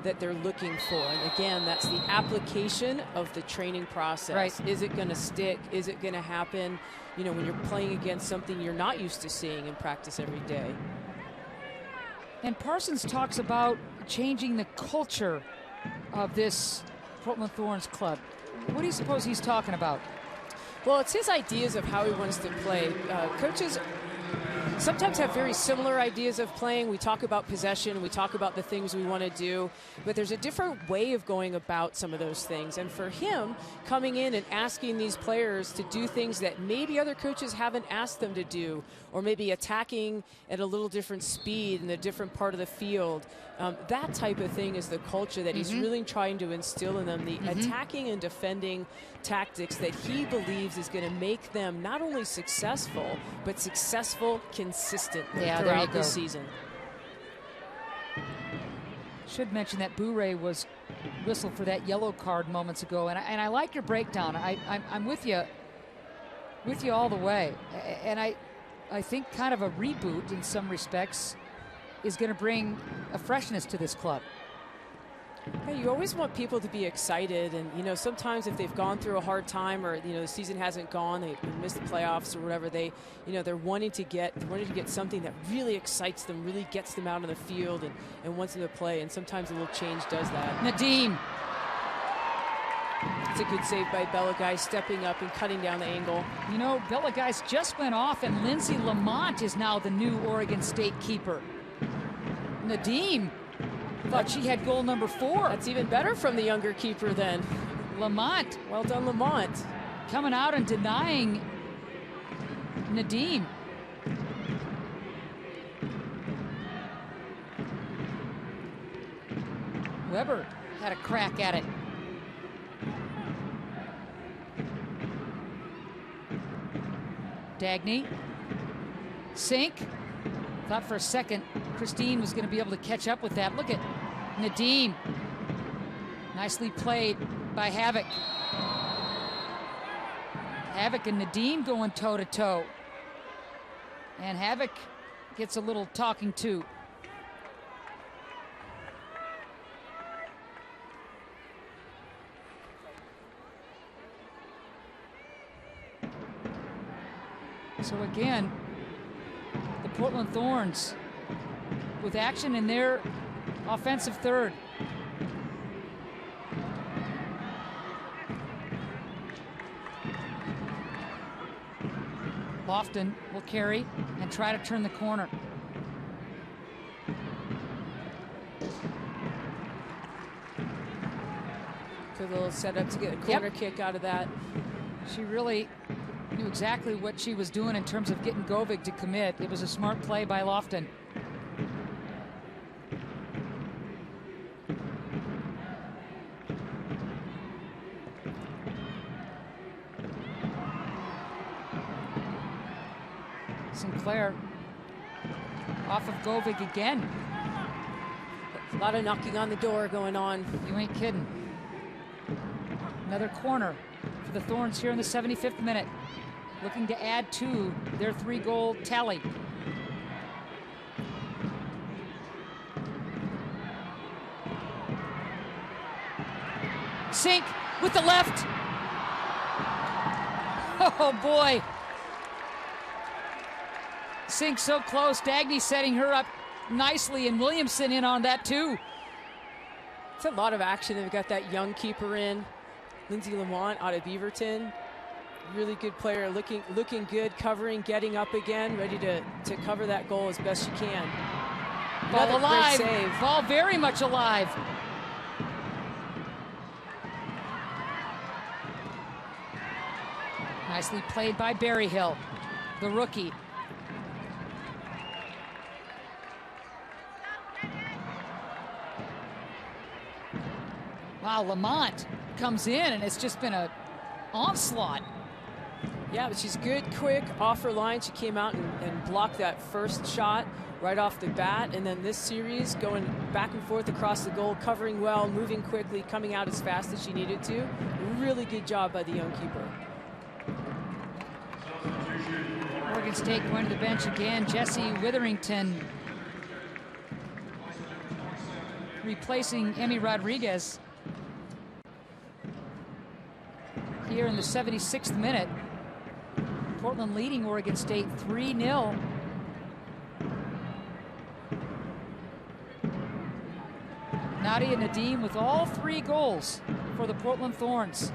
that they're looking for. And again, that's the application of the training process. Right. Is it going to stick? Is it going to happen? When you're playing against something you're not used to seeing in practice every day. And Parsons talks about changing the culture of this Portland Thorns club. What do you suppose he's talking about? Well, it's his ideas of how he wants to play. Coaches sometimes have very similar ideas of playing. We talk about possession, we talk about the things we want to do, but there's a different way of going about some of those things. And for him, coming in and asking these players to do things that maybe other coaches haven't asked them to do, or maybe attacking at a little different speed in a different part of the field, that type of thing is the culture that he's really trying to instill in them, the attacking and defending tactics that he believes is going to make them not only successful, but successful consistently throughout the season. Should mention that Bure was whistled for that yellow card moments ago, and I like your breakdown. I'm with you all the way, and I think kind of a reboot in some respects is going to bring a freshness to this club. Yeah, you always want people to be excited, and sometimes if they've gone through a hard time, or the season hasn't gone, they missed the playoffs or whatever, they're wanting to get something that really excites them, really gets them out on the field and wants them to play, and sometimes a little change does that. Nadim. It's a good save by Belagai, stepping up and cutting down the angle. Belagais just went off, and Lindsay Lamont is now the new Oregon State keeper. Nadim thought she had goal number 4. That's even better from the younger keeper then. Lamont. Well done, Lamont. Coming out and denying Nadim. Weber had a crack at it. Dagny. Sink. Thought for a second Christine was going to be able to catch up with that. Look at Nadim. Nicely played by Havoc. Havoc and Nadim going toe-to-toe. And Havoc gets a little talking to. So again, the Portland Thorns with action in their offensive third. Lofton will carry and try to turn the corner. Good little setup to get a corner kick out of that. She really knew exactly what she was doing in terms of getting Govig to commit. It was a smart play by Lofton. Sinclair off of Govig again. A lot of knocking on the door going on. You ain't kidding. Another corner for the Thorns here in the 75th minute, looking to add to their 3-goal tally. Sink with the left. Oh boy. Sink so close. Dagny setting her up nicely, and Williamson in on that too. It's a lot of action. They've got that young keeper in. Lindsay Lamont out of Beaverton. Really good player, looking good, covering, getting up again, ready to cover that goal as best she can. Ball alive. Great save. Ball very much alive. Nicely played by Berryhill, the rookie. Wow, Lamont comes in, and it's just been a onslaught. Yeah, but she's good, quick, off her line. She came out and blocked that first shot right off the bat. And then this series going back and forth across the goal, covering well, moving quickly, coming out as fast as she needed to. Really good job by the young keeper. Oregon State going to the bench again. Jessie Witherington replacing Emmy Rodriguez here in the 76th minute. Portland leading Oregon State 3-0. Nadia Nadim with all 3 goals for the Portland Thorns.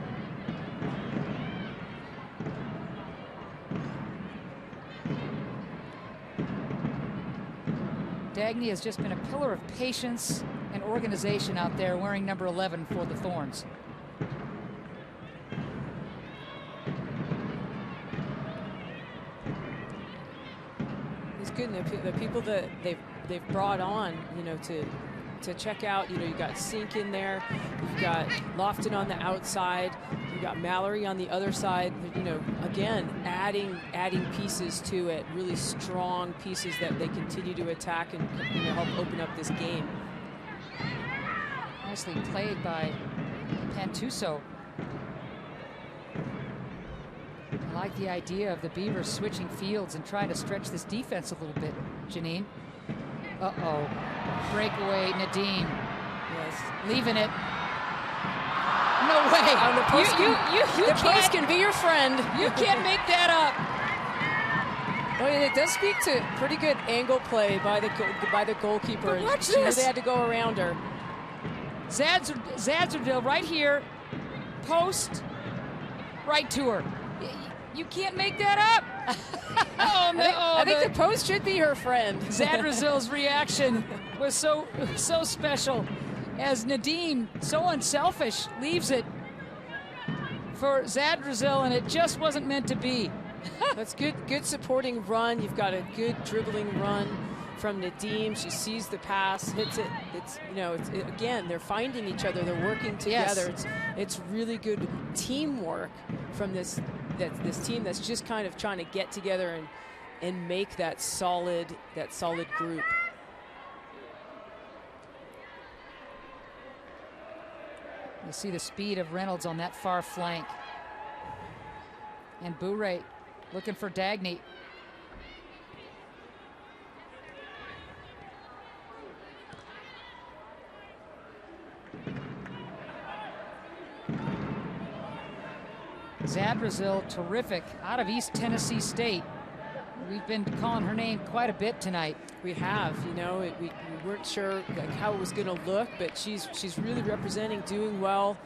Dagny has just been a pillar of patience and organization out there, wearing number 11 for the Thorns. It's good. The people that they've brought on, you know, to check out. You know, you got Sink in there, you've got Lofton on the outside, you got Mallory on the other side. You know, again, adding pieces to it, really strong pieces that they continue to attack and, you know, help open up this game. Nicely played by Pantuso. I like the idea of the Beavers switching fields and trying to stretch this defense a little bit, Janine. Uh-oh. Breakaway, Nadim. Yes. Leaving it. No way. The post can be your friend. You can't make that up. Well, it does speak to pretty good angle play by the goalkeeper. But watch she knew this. they had to go around her. Zadzardil right here. Post. Right to her. You can't make that up. Oh, no. I think the post should be her friend. Zadzardil's reaction was so special as Nadim, so unselfish, leaves it for Zadzardil, and it just wasn't meant to be. That's good supporting run. You've got a good dribbling run from Nadim. She sees the pass, hits it. It's, you know, again, they're finding each other. They're working together. Yes. It's really good teamwork from this team that's just kind of trying to get together and make that solid group. You see the speed of Reynolds on that far flank. And Bourret looking for Dagny. Zadzardil, terrific, out of East Tennessee State. We've been calling her name quite a bit tonight. We have, you know, we weren't sure like how it was going to look, but she's really representing, doing well.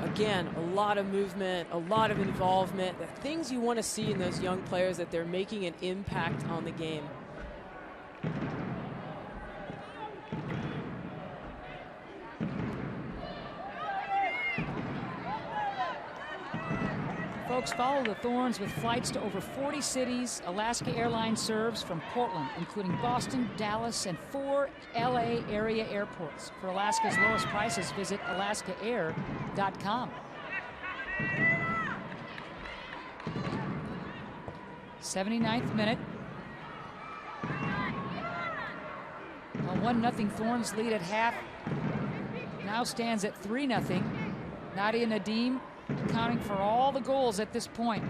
Again, a lot of movement, a lot of involvement, the things you want to see in those young players, that they're making an impact on the game. Folks, follow the Thorns with flights to over 40 cities. Alaska Airlines serves from Portland, including Boston, Dallas, and 4 LA area airports. For Alaska's lowest prices, visit alaskaair.com. 79th minute. A 1-0 Thorns lead at half. Now stands at 3-0. Nadia Nadim accounting for all the goals at this point.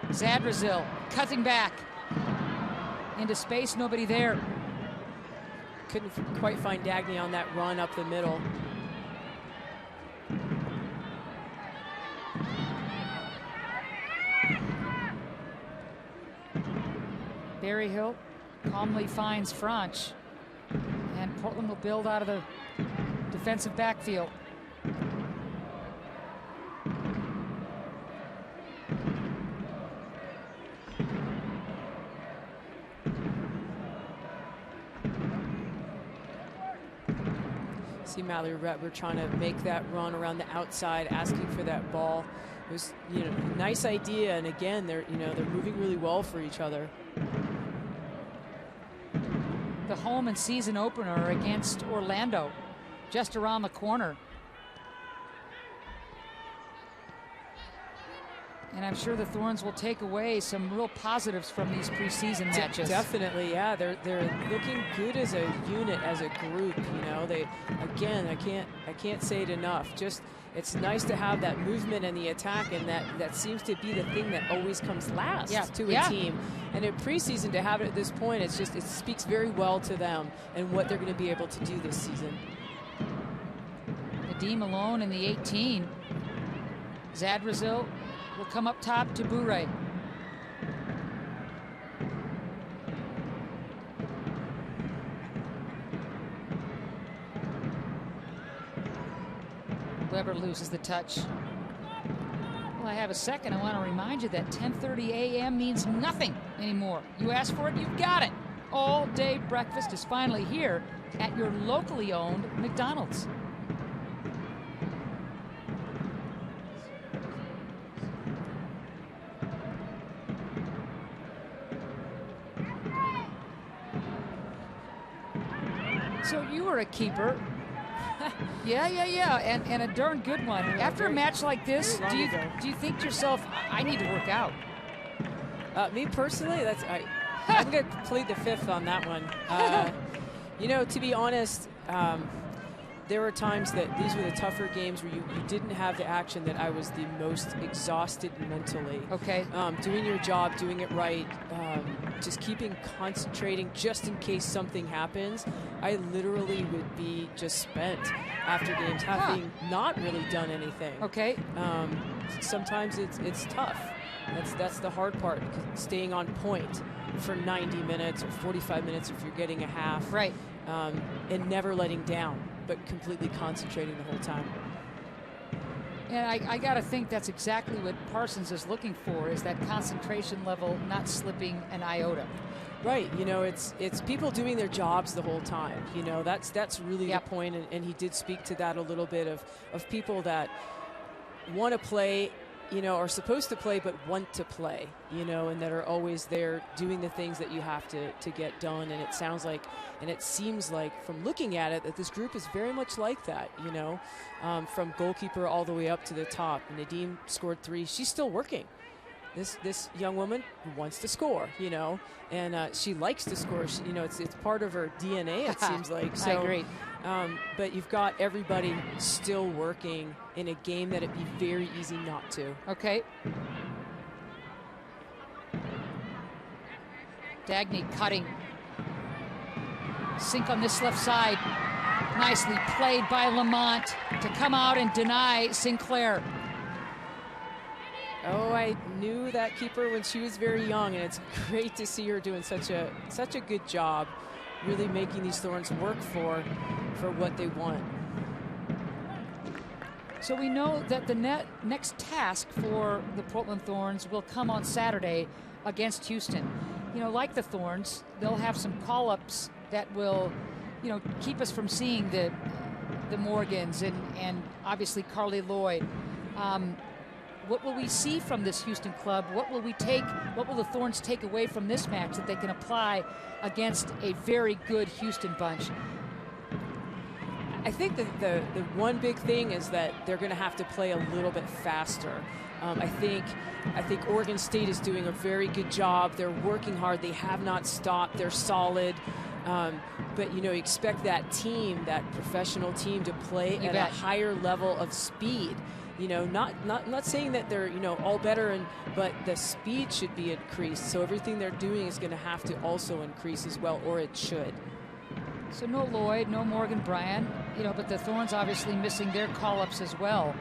Zadzardil cutting back into space, nobody there. Couldn't quite find Dagny on that run up the middle. Berryhill calmly finds Franch, and Portland will build out of the defensive backfield. See Mallory we're trying to make that run around the outside, asking for that ball. It was, you know, a nice idea, and again, they're moving really well for each other. The home and season opener against Orlando. just around the corner. And I'm sure the Thorns will take away some real positives from these preseason matches. Definitely, yeah. They're looking good as a unit, as a group. You know, they, again, I can't say it enough. Just, it's nice to have that movement and the attack, and that seems to be the thing that always comes last to a team. And in preseason, to have it at this point, it speaks very well to them and what they're going to be able to do this season. Nadim alone in the 18. Zadrazil will come up top to Bure. Weber loses the touch. Well, I have a second. I want to remind you that 10:30 a.m. means nothing anymore. You ask for it, you've got it. All-day breakfast is finally here at your locally owned McDonald's. So you were a keeper. Yeah, and a darn good one. After a match like this, do you think to yourself, I need to work out? Me personally, I'm going to plead the fifth on that one. You know, to be honest, there were times that these were the tougher games where you didn't have the action that I was the most exhausted mentally. Okay. Doing your job, doing it right, just concentrating just in case something happens. I literally would be just spent after games, having not really done anything. Okay. Sometimes it's tough. That's the hard part, staying on point for 90 minutes or 45 minutes if you're getting a half. Right. And never letting down, but completely concentrating the whole time. And I got to think that's exactly what Parsons is looking for, is that concentration level not slipping an iota. Right. You know, it's people doing their jobs the whole time. You know, that's really the point. And he did speak to that a little bit of people that want to play, you know, are supposed to play but want to play, you know, and that are always there doing the things that you have to get done. And it sounds like, and it seems like from looking at it, that this group is very much like that, you know, from goalkeeper all the way up to the top. Nadim scored 3. She's still working. This young woman wants to score, you know, and she likes to score. You know, it's part of her DNA, it seems like. So, I agree. But you've got everybody still working in a game that it'd be very easy not to. Okay. Dagny cutting. Sink on this left side. Nicely played by Lamont to come out and deny Sinclair. Oh, I knew that keeper when she was very young, and it's great to see her doing such a good job, really making these Thorns work for what they want. So we know that the next task for the Portland Thorns will come on Saturday against Houston. You know, like the Thorns, they'll have some call-ups that will, you know, keep us from seeing the Morgans and obviously Carly Lloyd. What will we see from this Houston club? What will the Thorns take away from this match that they can apply against a very good Houston bunch? I think that the one big thing is that they're going to have to play a little bit faster. I think Oregon State is doing a very good job. They're working hard. They have not stopped. They're solid. But, you know, you expect that team, that professional team, to play at a higher level of speed. You know, not saying that they're, you know, all better, but the speed should be increased. So everything they're doing is going to have to also increase as well, or it should. So no Lloyd, no Morgan Bryan, you know, but the Thorns obviously missing their call-ups as well.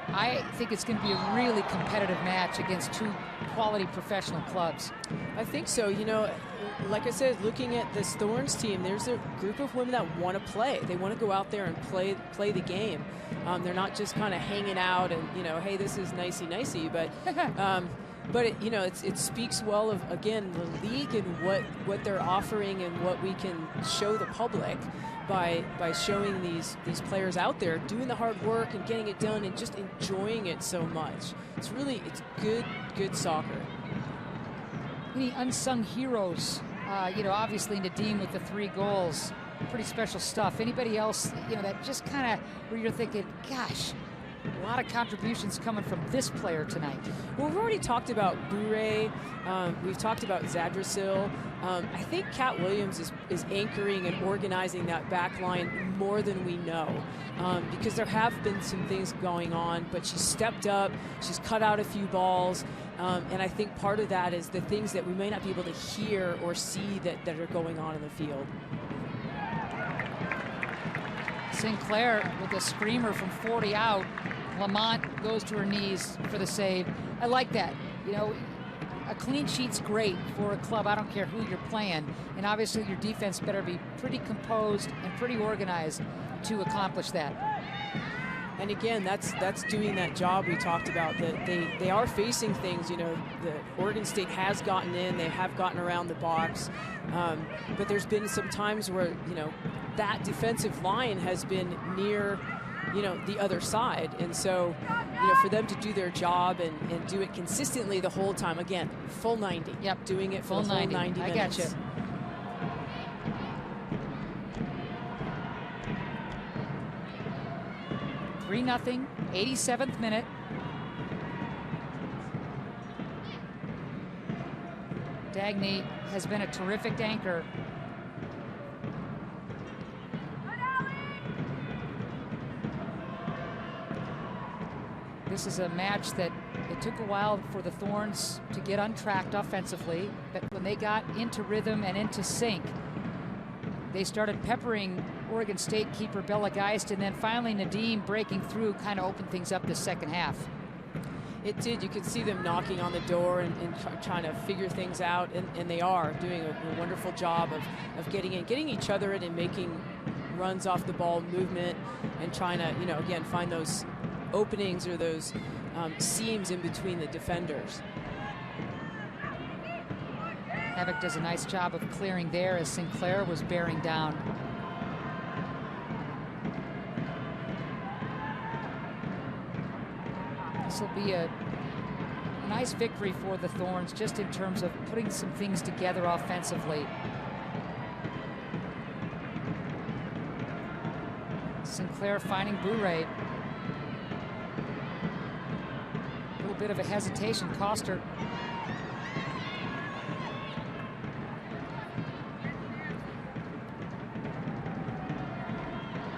I think it's going to be a really competitive match against two quality professional clubs. I think so. You know, like I said, looking at this Thorns team, there's a group of women that want to play. They want to go out there and play the game. They're not just kind of hanging out and, you know, hey, this is nicey, but but it, you know, it speaks well of, again, the league and what they're offering and what we can show the public by showing these players out there doing the hard work and getting it done and just enjoying it so much. It's good soccer. Any unsung heroes? You know, obviously Nadim with the 3 goals. pretty special stuff. Anybody else, you know, that just kind of where you're thinking, gosh, a lot of contributions coming from this player tonight? Well, we've already talked about Bourret. We've talked about Zadrasil. I think Kat Williams is anchoring and organizing that back line more than we know, because there have been some things going on, but she's stepped up. She's cut out a few balls. And I think part of that is the things that we may not be able to hear or see that are going on in the field. Sinclair with a screamer from 40 out. Lamont goes to her knees for the save. I like that. You know, a clean sheet's great for a club. I don't care who you're playing. And obviously your defense better be pretty composed and pretty organized to accomplish that. And again, that's doing that job we talked about, that they are facing things. You know, the Oregon State has gotten in, they have gotten around the box, but there's been some times where, you know, that defensive line has been near, you know, the other side. And so, you know, for them to do their job and do it consistently the whole time, again, full 90. Yep. Doing it for full the whole 90 I minutes. got you. Three 0, 87th minute. Dagny has been a terrific anchor. This is a match that it took a while for the Thorns to get untracked offensively, but when they got into rhythm and into sync, they started peppering Oregon State keeper Bella Geist, and then finally Nadim breaking through kind of opened things up this second half. It did. You could see them knocking on the door and trying to figure things out, and they are doing a wonderful job of getting each other in and making runs off the ball, movement, and trying to, you know, again, find those openings or those seams in between the defenders. Havoc does a nice job of clearing there as Sinclair was bearing down. This will be a nice victory for the Thorns just in terms of putting some things together offensively. Sinclair finding Bourret. A little bit of a hesitation cost her.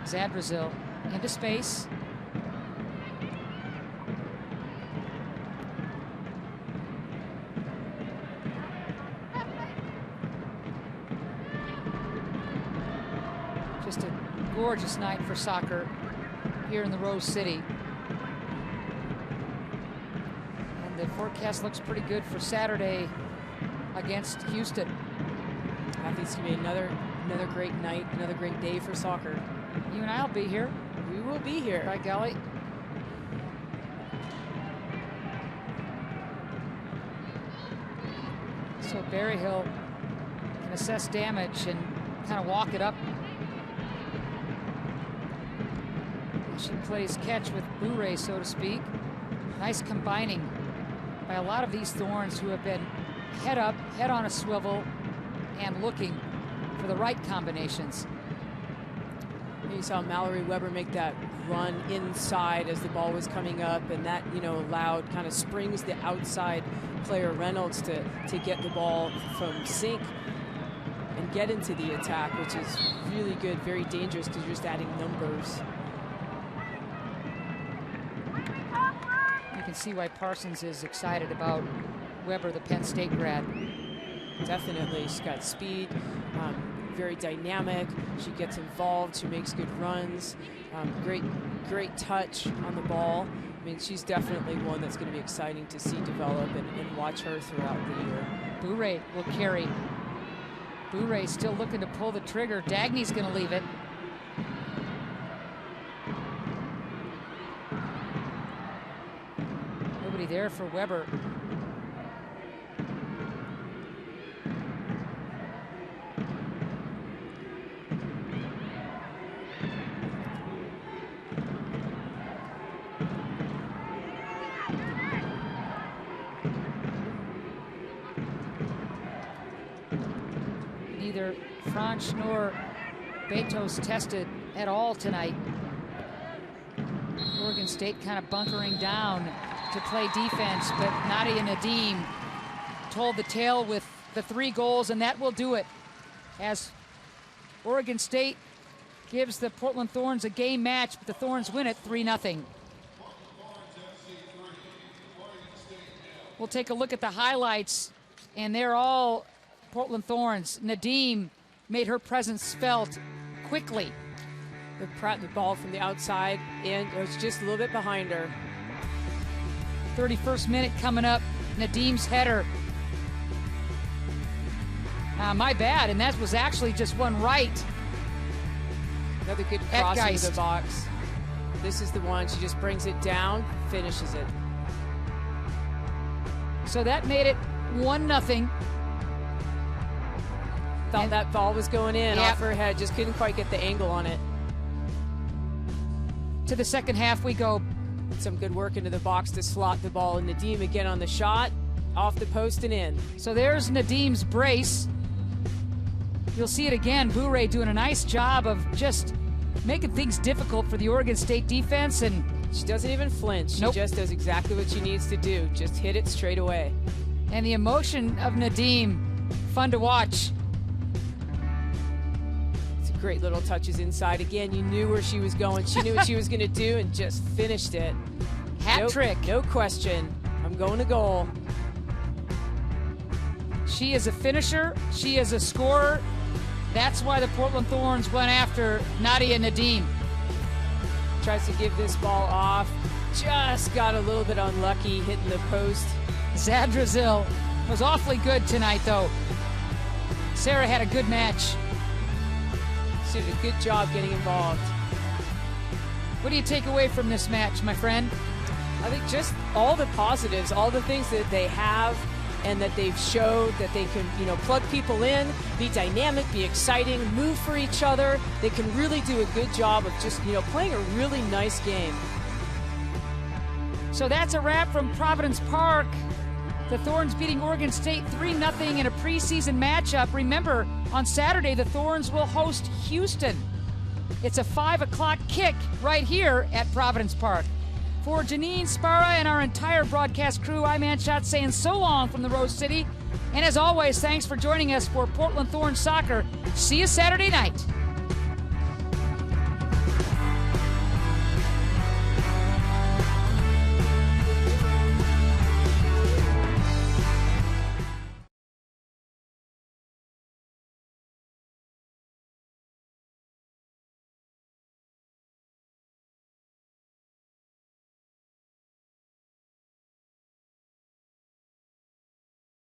Zadrasil into space. Just a gorgeous night for soccer here in the Rose City. And the forecast looks pretty good for Saturday against Houston. I think it's going to be another great night, another great day for soccer. You and I will be here. We will be here. By golly. So Berryhill can assess damage and kind of walk it up. She plays catch with Bourret, so to speak. Nice combining by a lot of these Thorns who have been head up, head on a swivel, and looking for the right combinations. You saw Mallory Weber make that run inside as the ball was coming up, and that, you know, allowed, kind of springs the outside player Reynolds to get the ball from sink and get into the attack, which is really good, very dangerous because you're just adding numbers. You can see why Parsons is excited about Weber, the Penn State grad. Definitely, she's got speed. Very dynamic. She gets involved. She makes good runs. Great touch on the ball. I mean, she's definitely one that's going to be exciting to see develop and watch her throughout the year. Bourret will carry. Bourret still looking to pull the trigger. Dagny's going to leave it. Nobody there for Weber. Neither Franch nor Beto's tested at all tonight. Oregon State kind of bunkering down to play defense, but Nadim told the tale with the 3 goals, and that will do it as Oregon State gives the Portland Thorns a game match, but the Thorns win it 3-0. We'll take a look at the highlights, and they're all Portland Thorns. Nadim made her presence felt quickly. The ball from the outside, and it was just a little bit behind her. 31st minute coming up. Nadim's header. My bad, and that was actually just one right. Another good cross into the box. This is the one. She just brings it down, finishes it. So that made it 1-0. Thought that ball was going in off her head. Just couldn't quite get the angle on it. To the second half we go. Some good work into the box to slot the ball. And Nadim again on the shot. Off the post and in. So there's Nadim's brace. You'll see it again. Bure doing a nice job of just making things difficult for the Oregon State defense. And she doesn't even flinch. She just does exactly what she needs to do. Just hit it straight away. And the emotion of Nadim, fun to watch. Great little touches inside. Again, you knew where she was going. She knew what she was going to do and just finished it. Hat trick. No question. I'm going to goal. She is a finisher. She is a scorer. That's why the Portland Thorns went after Nadim. Tries to give this ball off. Just got a little bit unlucky hitting the post. Zadrazil was awfully good tonight, though. Sarah had a good match. She did a good job getting involved. What do you take away from this match, my friend? I think just all the positives, all the things that they have and that they've showed that they can, plug people in, be dynamic, be exciting, move for each other. They can really do a good job of just, playing a really nice game. So that's a wrap from Providence Park. The Thorns beating Oregon State 3-0 in a preseason matchup. Remember, on Saturday, the Thorns will host Houston. It's a 5 o'clock kick right here at Providence Park. For Janine Sparra and our entire broadcast crew, I'm Ann Schatz saying so long from the Rose City. And as always, thanks for joining us for Portland Thorns Soccer. See you Saturday night.